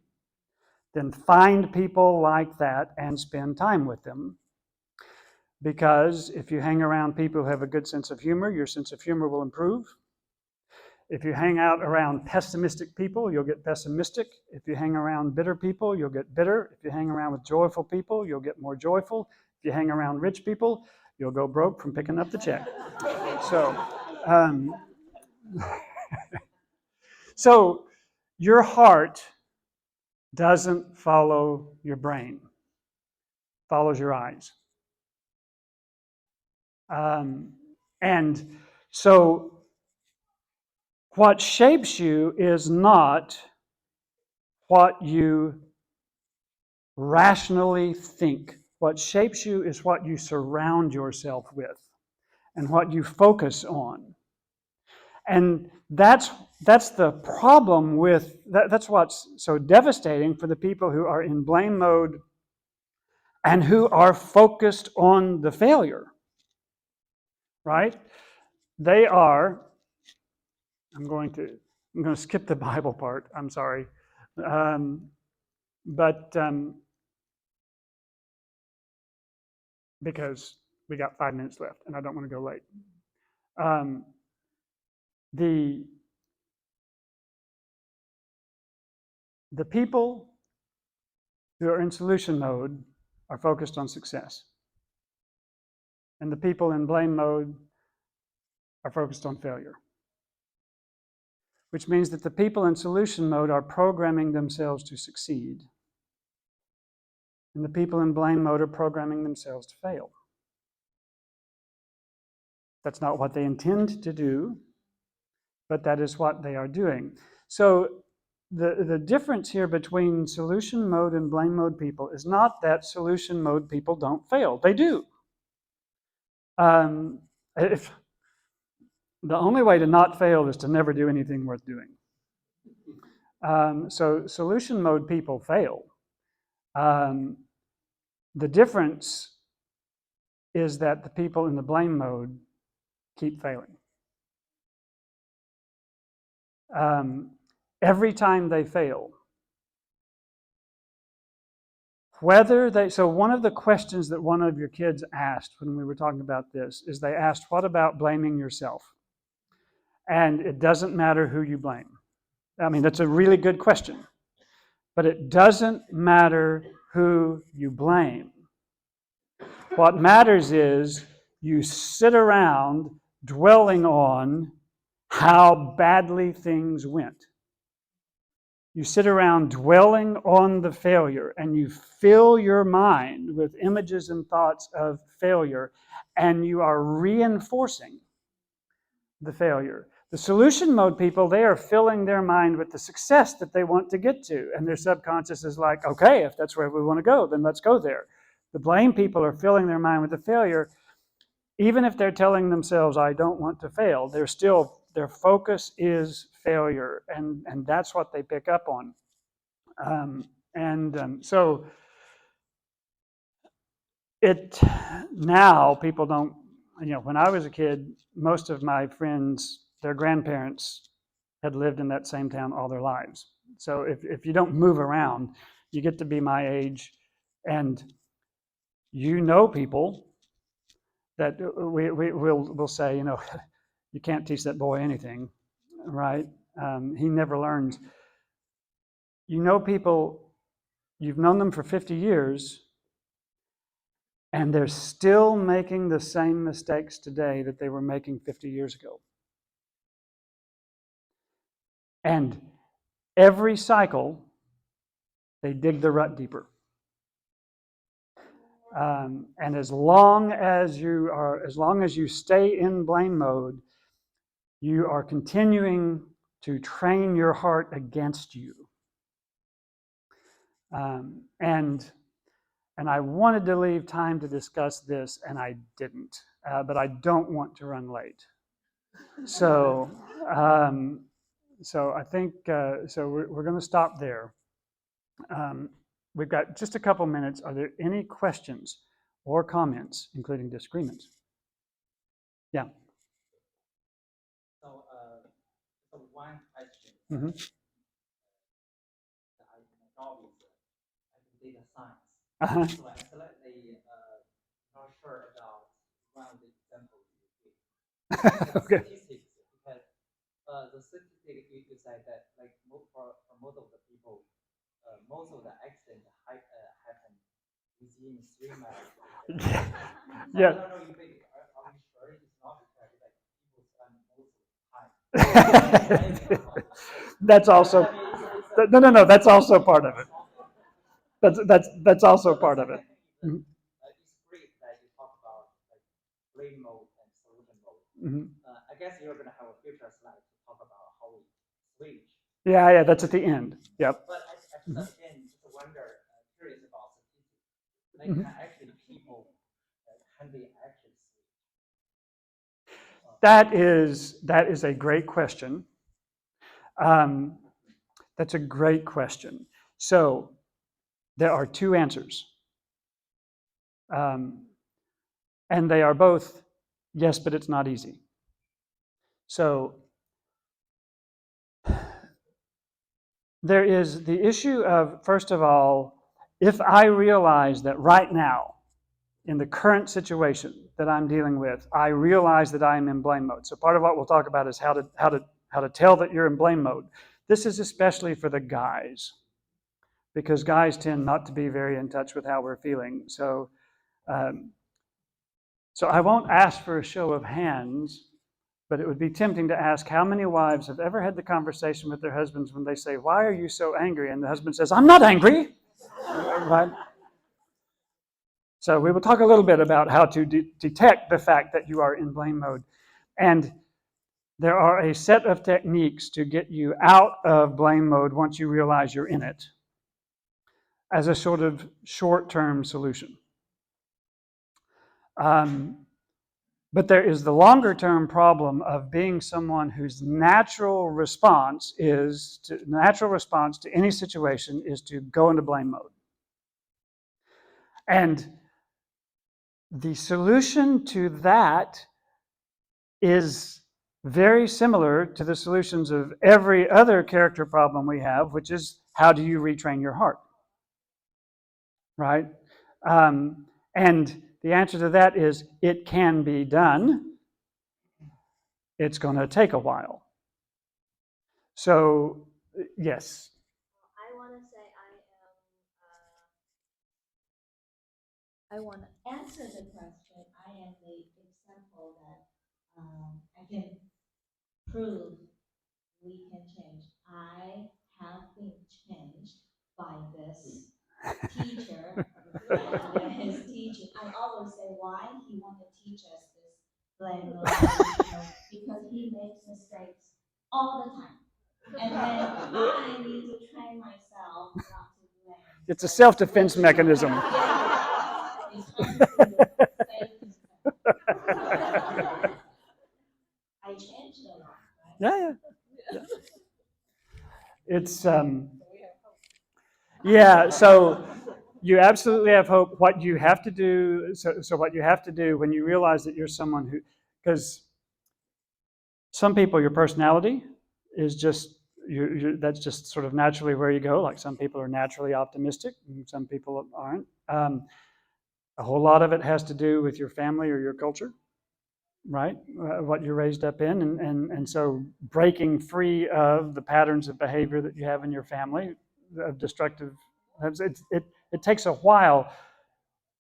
then find people like that and spend time with them. Because if you hang around people who have a good sense of humor, your sense of humor will improve. If you hang out around pessimistic people, you'll get pessimistic. If you hang around bitter people, you'll get bitter. If you hang around with joyful people, you'll get more joyful. If you hang around rich people, you'll go broke from picking up the check. So your heart doesn't follow your brain, it follows your eyes. And so what shapes you is not what you rationally think. What shapes you is what you surround yourself with and what you focus on. And that's the problem with, that's what's so devastating for the people who are in blame mode and who are focused on the failure. Right? They are, I'm going to skip the Bible part, I'm sorry. Because we got 5 minutes left and I don't want to go late. The people who are in solution mode are focused on success. And the people in blame mode are focused on failure. Which means that the people in solution mode are programming themselves to succeed. And the people in blame mode are programming themselves to fail. That's not what they intend to do, but that is what they are doing. So the difference here between solution mode and blame mode people is not that solution mode people don't fail. They do. If the only way to not fail is to never do anything worth doing. So solution mode people fail. The difference is that the people in the blame mode keep failing. Every time they fail, so one of the questions that one of your kids asked when we were talking about this is they asked, what about blaming yourself? And it doesn't matter who you blame. I mean, that's a really good question. But it doesn't matter who you blame. What matters is you sit around dwelling on how badly things went. You sit around dwelling on the failure and you fill your mind with images and thoughts of failure and you are reinforcing the failure. The solution mode people, they are filling their mind with the success that they want to get to. And their subconscious is like, okay, if that's where we want to go, then let's go there. The blame people are filling their mind with the failure. Even if they're telling themselves, I don't want to fail, their focus is failure. And that's what they pick up on. So now people don't, when I was a kid, most of my friends, their grandparents had lived in that same town all their lives. So if you don't move around, you get to be my age, and people that we'll say, you can't teach that boy anything, right? He never learns. People, you've known them for 50 years, And they're still making the same mistakes today that they were making 50 years ago. And every cycle, they dig the rut deeper. And as long as you stay in blame mode, you are continuing to train your heart against you. And I wanted to leave time to discuss this, and I didn't. But I don't want to run late. So, so I think we're going to stop there. We've got just a couple minutes. Are there any questions or comments, including disagreements? Yeah. So, one question. Mm-hmm. My job is data science. Uh-huh. So I'm slightly not sure about one of the examples you gave. Okay. Statistics, because the statistic you said that like for most of the people, most of the accidents happen within 3 miles. Yeah. I don't know if are we sure it's not because like people spend most of the time. That's also no. That's also part of it. That's also part of it. Mm-hmm. It's great that you talk about like blame mode and solution mode. Mm-hmm. I guess you're going to have a future slide to talk about how we switch. Yeah, that's at the end. Yep. But again, just wonder, curious about statistics. Like, Mm-hmm. can actually people, can they actually switch? That is a great question. That's a great question. So there are two answers. And they are both yes, but it's not easy. So there is the issue of, first of all, if I realize that right now, in the current situation that I'm dealing with, I realize that I am in blame mode. So part of what we'll talk about is how to tell that you're in blame mode. This is especially for the guys, because guys tend not to be very in touch with how we're feeling. So I won't ask for a show of hands, but it would be tempting to ask how many wives have ever had the conversation with their husbands when they say, "Why are you so angry?" And the husband says, "I'm not angry." Right? So we will talk a little bit about how to detect the fact that you are in blame mode. And there are a set of techniques to get you out of blame mode once you realize you're in it, as a sort of short-term solution. But there is the longer-term problem of being someone whose natural response to any situation is to go into blame mode. And the solution to that is very similar to the solutions of every other character problem we have, which is how do you retrain your heart? Right? And the answer to that is it can be done. It's going to take a while. So, yes. I want to say I want to answer the question. I am the example that I can prove we can change. I have been changed by this teacher and his teaching. I always say why he want to teach us this blame because he makes mistakes all the time. And then I need to train myself not to blame. It's a self-defense mechanism. It's hard to say I changed a lot, right? Yeah. It's yeah. So you absolutely have hope. What you have to do. So what you have to do when you realize that you're someone who, because some people, your personality is just that's just sort of naturally where you go. Like some people are naturally optimistic, and some people aren't. A whole lot of it has to do with your family or your culture, right? What you're raised up in, and so breaking free of the patterns of behavior that you have in your family, of destructive, it takes a while.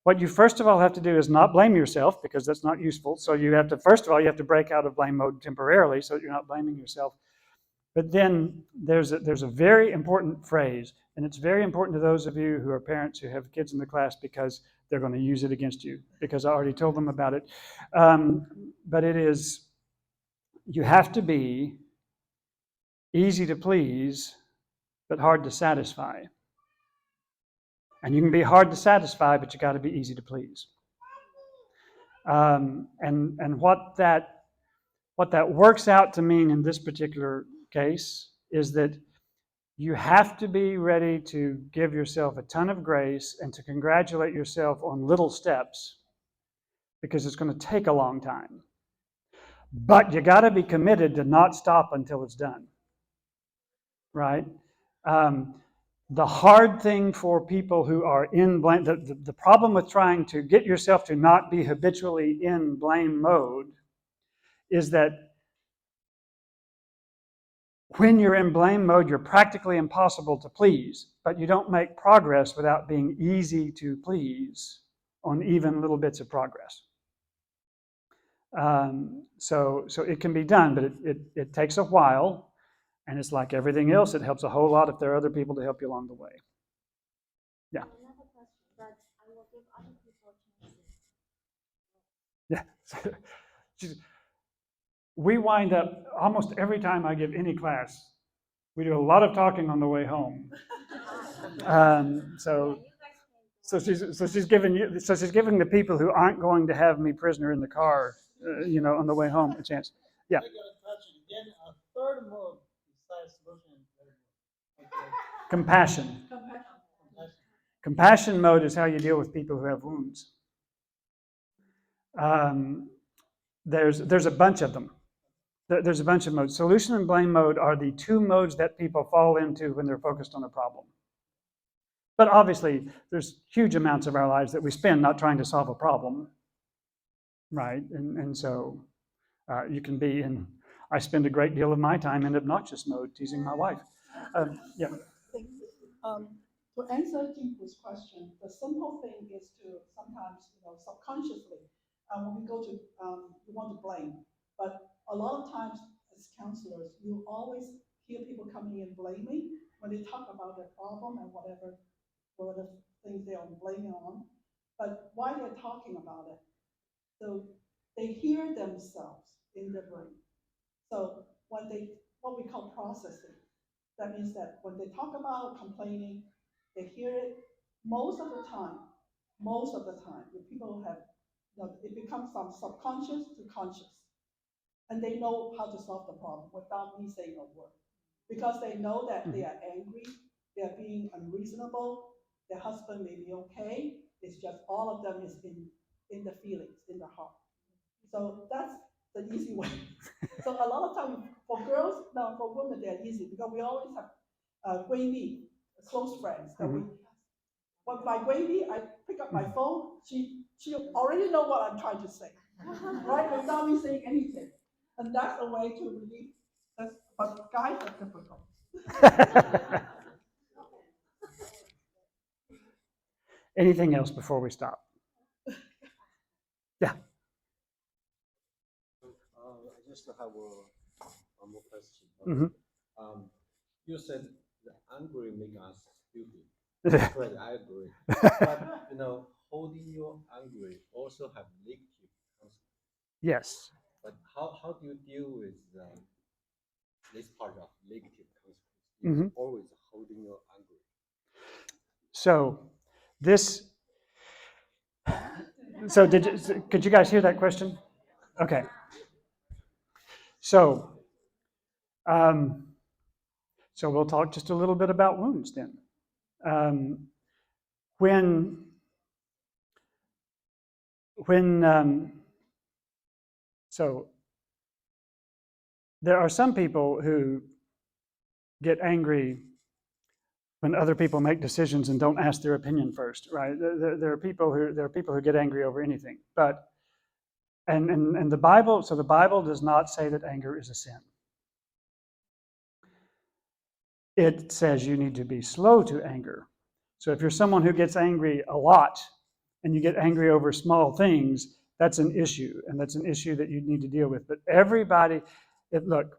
What you first of all have to do is not blame yourself, because that's not useful. So you have to, first of all, you have to break out of blame mode temporarily so that you're not blaming yourself. But then there's a very important phrase, and it's very important to those of you who are parents who have kids in the class, because they're going to use it against you, because I already told them about it. But it is, you have to be easy to please, but hard to satisfy. And you can be hard to satisfy, but you got to be easy to please. And what that works out to mean in this particular case is that you have to be ready to give yourself a ton of grace and to congratulate yourself on little steps, because it's going to take a long time. But you got to be committed to not stop until it's done. Right? The hard thing for people who are in blame, the problem with trying to get yourself to not be habitually in blame mode is that when you're in blame mode, you're practically impossible to please, but you don't make progress without being easy to please on even little bits of progress. So it can be done, but it takes a while. And it's like everything else, it helps a whole lot if there are other people to help you along the way. Yeah. Another question, but I will give other people chances. Yeah. We wind up, almost every time I give any class, we do a lot of talking on the way home. So she's giving the people who aren't going to have me prisoner in the car, on the way home a chance. Yeah. I got a question. Then a third mode besides solution and third mode. Compassion. Compassion mode is how you deal with people who have wounds. There's a bunch of them. There's a bunch of modes. Solution and blame mode are the two modes that people fall into when they're focused on a problem. But obviously, there's huge amounts of our lives that we spend not trying to solve a problem, right? And so you can be in, I spend a great deal of my time in obnoxious mode, teasing my wife. Yeah. To answer Jinghu's question, the simple thing is to sometimes, subconsciously, when we go to, we want to blame. But a lot of times as counselors, you always hear people coming in blaming when they talk about their problem and whatever things they are blaming on. But why they're talking about it, so they hear themselves in their brain. So what we call processing, that means that when they talk about complaining, they hear it most of the time, if people have, it becomes from subconscious to conscious. And they know how to solve the problem without me saying a word. Because they know that they are angry, they are being unreasonable, their husband may be okay, it's just all of them is in the feelings, in the heart. So that's the easy way. So a lot of times for girls, no, for women they're easy, because we always have Guimi, close friends. That when my Guimi, I pick up my phone, she already know what I'm trying to say, right? Without me saying anything. And that's a way to relieve. But guys are difficult. Anything else before we stop? Yeah. I just have one more question. Mm-hmm. You said the angry make us stupid. Right, I agree. But holding your angry also have negative consequences. Yes. But how do you deal with this part of negative consequences? Mm-hmm. Always holding your angry. So could you guys hear that question? Okay. So we'll talk just a little bit about wounds then. So there are some people who get angry when other people make decisions and don't ask their opinion first, right? There are people who get angry over anything. But and the Bible does not say that anger is a sin. It says you need to be slow to anger. So if you're someone who gets angry a lot, and you get angry over small things, that's an issue, and that's an issue that you need to deal with. But everybody, look,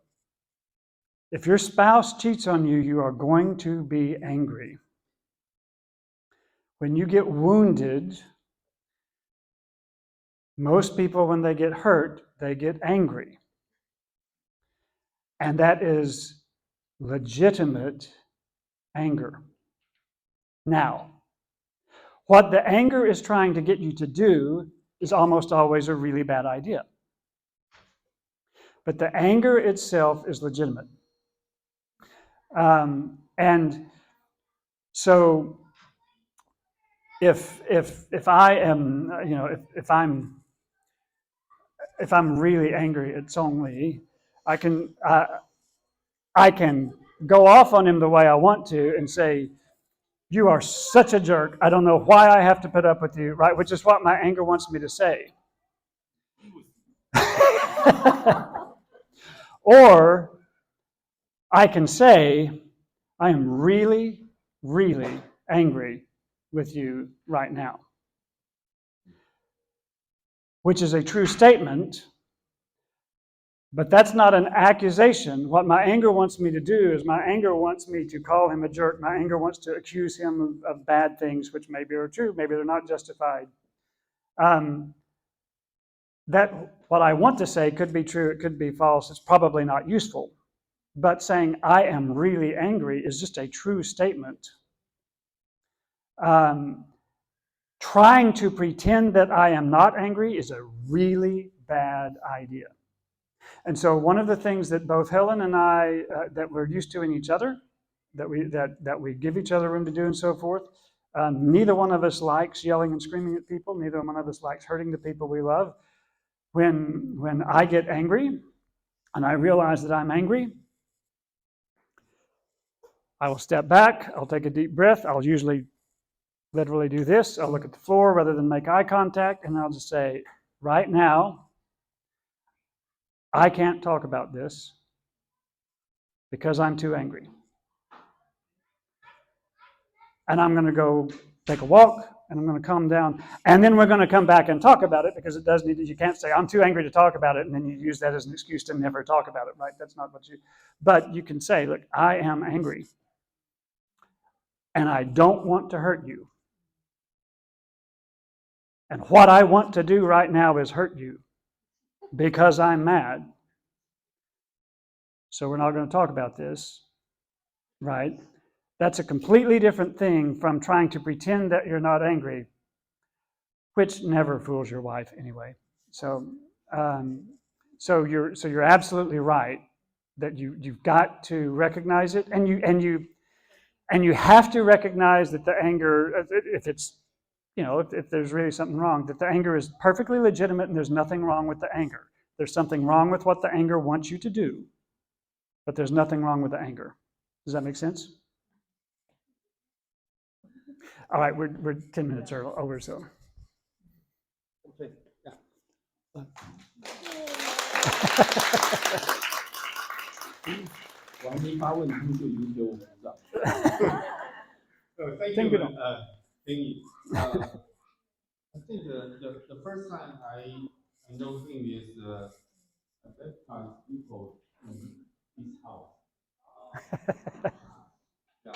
if your spouse cheats on you, you are going to be angry. When you get wounded, most people, when they get hurt, they get angry. And that is legitimate anger. Now, what the anger is trying to get you to do is almost always a really bad idea. But the anger itself is legitimate. And so if I am, if I'm really angry at Song Li, I can go off on him the way I want to and say, "You are such a jerk. I don't know why I have to put up with you," right? Which is what my anger wants me to say. Or I can say, "I am really, really angry with you right now," which is a true statement, but that's not an accusation. What my anger wants me to do is my anger wants me to call him a jerk. My anger wants to accuse him of bad things, which maybe are true, maybe they're not justified. That what I want to say could be true, it could be false, it's probably not useful. But saying I am really angry is just a true statement. Trying to pretend that I am not angry is a really bad idea. And so one of the things that both Helen and I, that we're used to in each other, that we give each other room to do and so forth, neither one of us likes yelling and screaming at people. Neither one of us likes hurting the people we love. When I get angry and I realize that I'm angry, I will step back, I'll take a deep breath, I'll usually literally do this, I'll look at the floor rather than make eye contact, and I'll just say, right now, I can't talk about this because I'm too angry. And I'm going to go take a walk, and I'm going to calm down, and then we're going to come back and talk about it, because it does need to, you can't say, I'm too angry to talk about it, and then you use that as an excuse to never talk about it, right? That's not what you, but you can say, look, I am angry, and I don't want to hurt you. And what I want to do right now is hurt you because I'm mad. So we're not going to talk about this, right? That's a completely different thing from trying to pretend that you're not angry, which never fools your wife anyway. So you're absolutely right that you've got to recognize it, and you have to recognize that the anger, if it's, if there's really something wrong, that the anger is perfectly legitimate and there's nothing wrong with the anger. There's something wrong with what the anger wants you to do, but there's nothing wrong with the anger. Does that make sense? All right, we're 10 minutes over, so. Okay, yeah. Thank you, Amy. I think the first time I know him is at that time people in his house. Yeah,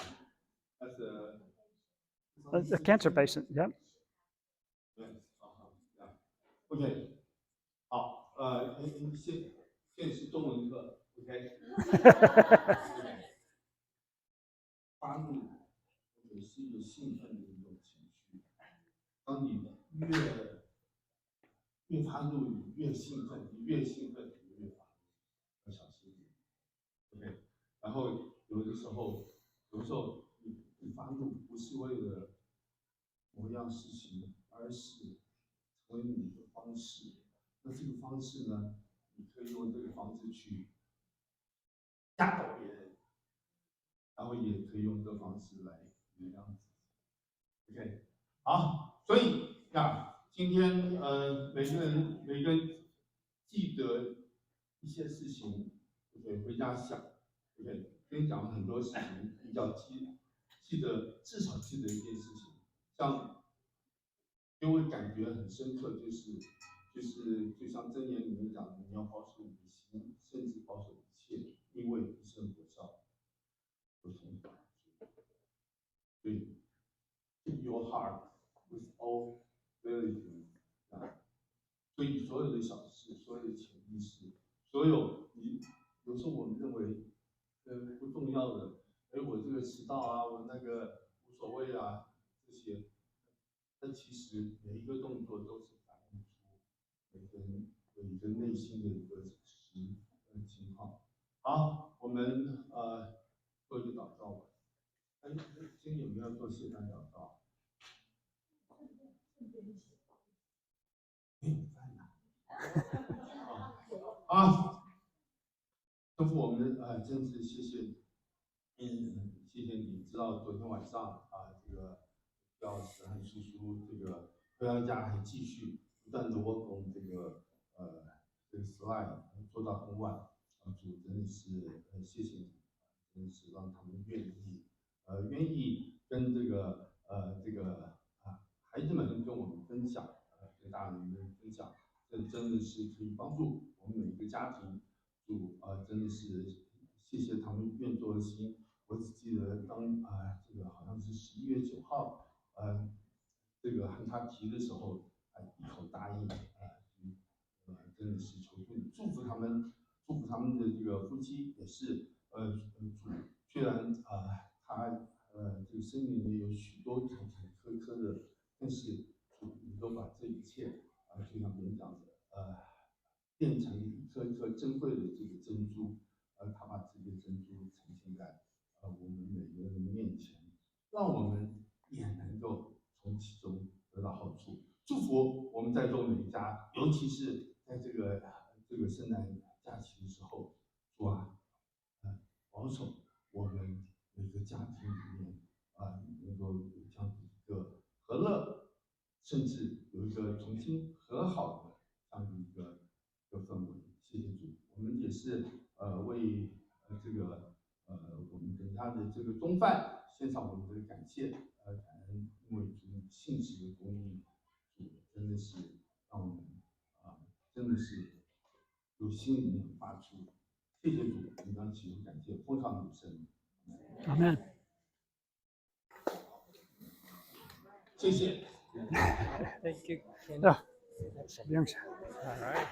as A cancer patient, yeah. Yes, yeah. OK， 好，现在是中文课 ，OK。发怒也是一个兴奋的一种情绪。当你越发怒，你越兴奋，你越兴奋，你越发怒，要小心一点。OK， 然后有的时候你发怒不是为了某样事情，而是成为你的方式。那这个方式呢，你可以用这个方式去压倒别人，然后也可以用这个方式来原谅自己。OK， 好，所以呀，今天每个人记得一些事情 ，OK， 回家想 ，OK， 跟你讲了很多事情，你要记得至少记得一件事情，像给我感觉很深刻，就像箴言里面讲的，你要保守你的心，甚至保守一切，因为一生活效有从短。对 ，keep your heart with all diligence 啊，所以所有的小事，所有的潜意识，所有有时候我们认为不重要的，我这个迟到啊，我那个无所谓啊，这些，但其实每一个动作都是反映出每个人有一个内心的一个情况。好，我们做一个祷告吧。今天有没有做谢诞祷告？没有饭呐。啊，师父，我们真是谢谢，谢谢你知道昨天晚上这个要史汉叔叔这个回到家还继续不断的 work on 这个slide 做到很晚，主真的是谢谢你，真的是让他们愿意跟孩子们跟我们分享，跟大人们分享，这真的是可以帮助我们每一个家庭。主真的是谢谢他们愿做的心。我只记得当这个好像是11月9号，这个和他提的时候，一口答应，真的是求助你祝福他们的这个夫妻也是，主虽然他这个生命里有许多坎坎坷坷的，但是主你都把这一切就像别人讲的变成一颗一颗珍贵的这个珍珠，他把这个珍珠呈现在我们每个人的面前，让我们也能够从其中得到好处。祝福我们在座每一家，尤其是在这个圣诞假期的时候，主保守我们每个家庭里面能够有这样的一个和乐，甚至有一个重新和好的这样的一个氛围。谢谢主，我们也是为这个我们等下的这个中饭献上我们的感谢，感恩，因为主信实的供应，主真的是让我们真的是有心里面发出。谢谢主，我们将祈求感谢，奉上主圣。阿门。谢谢。Thank you. Yeah. 不用谢。All right.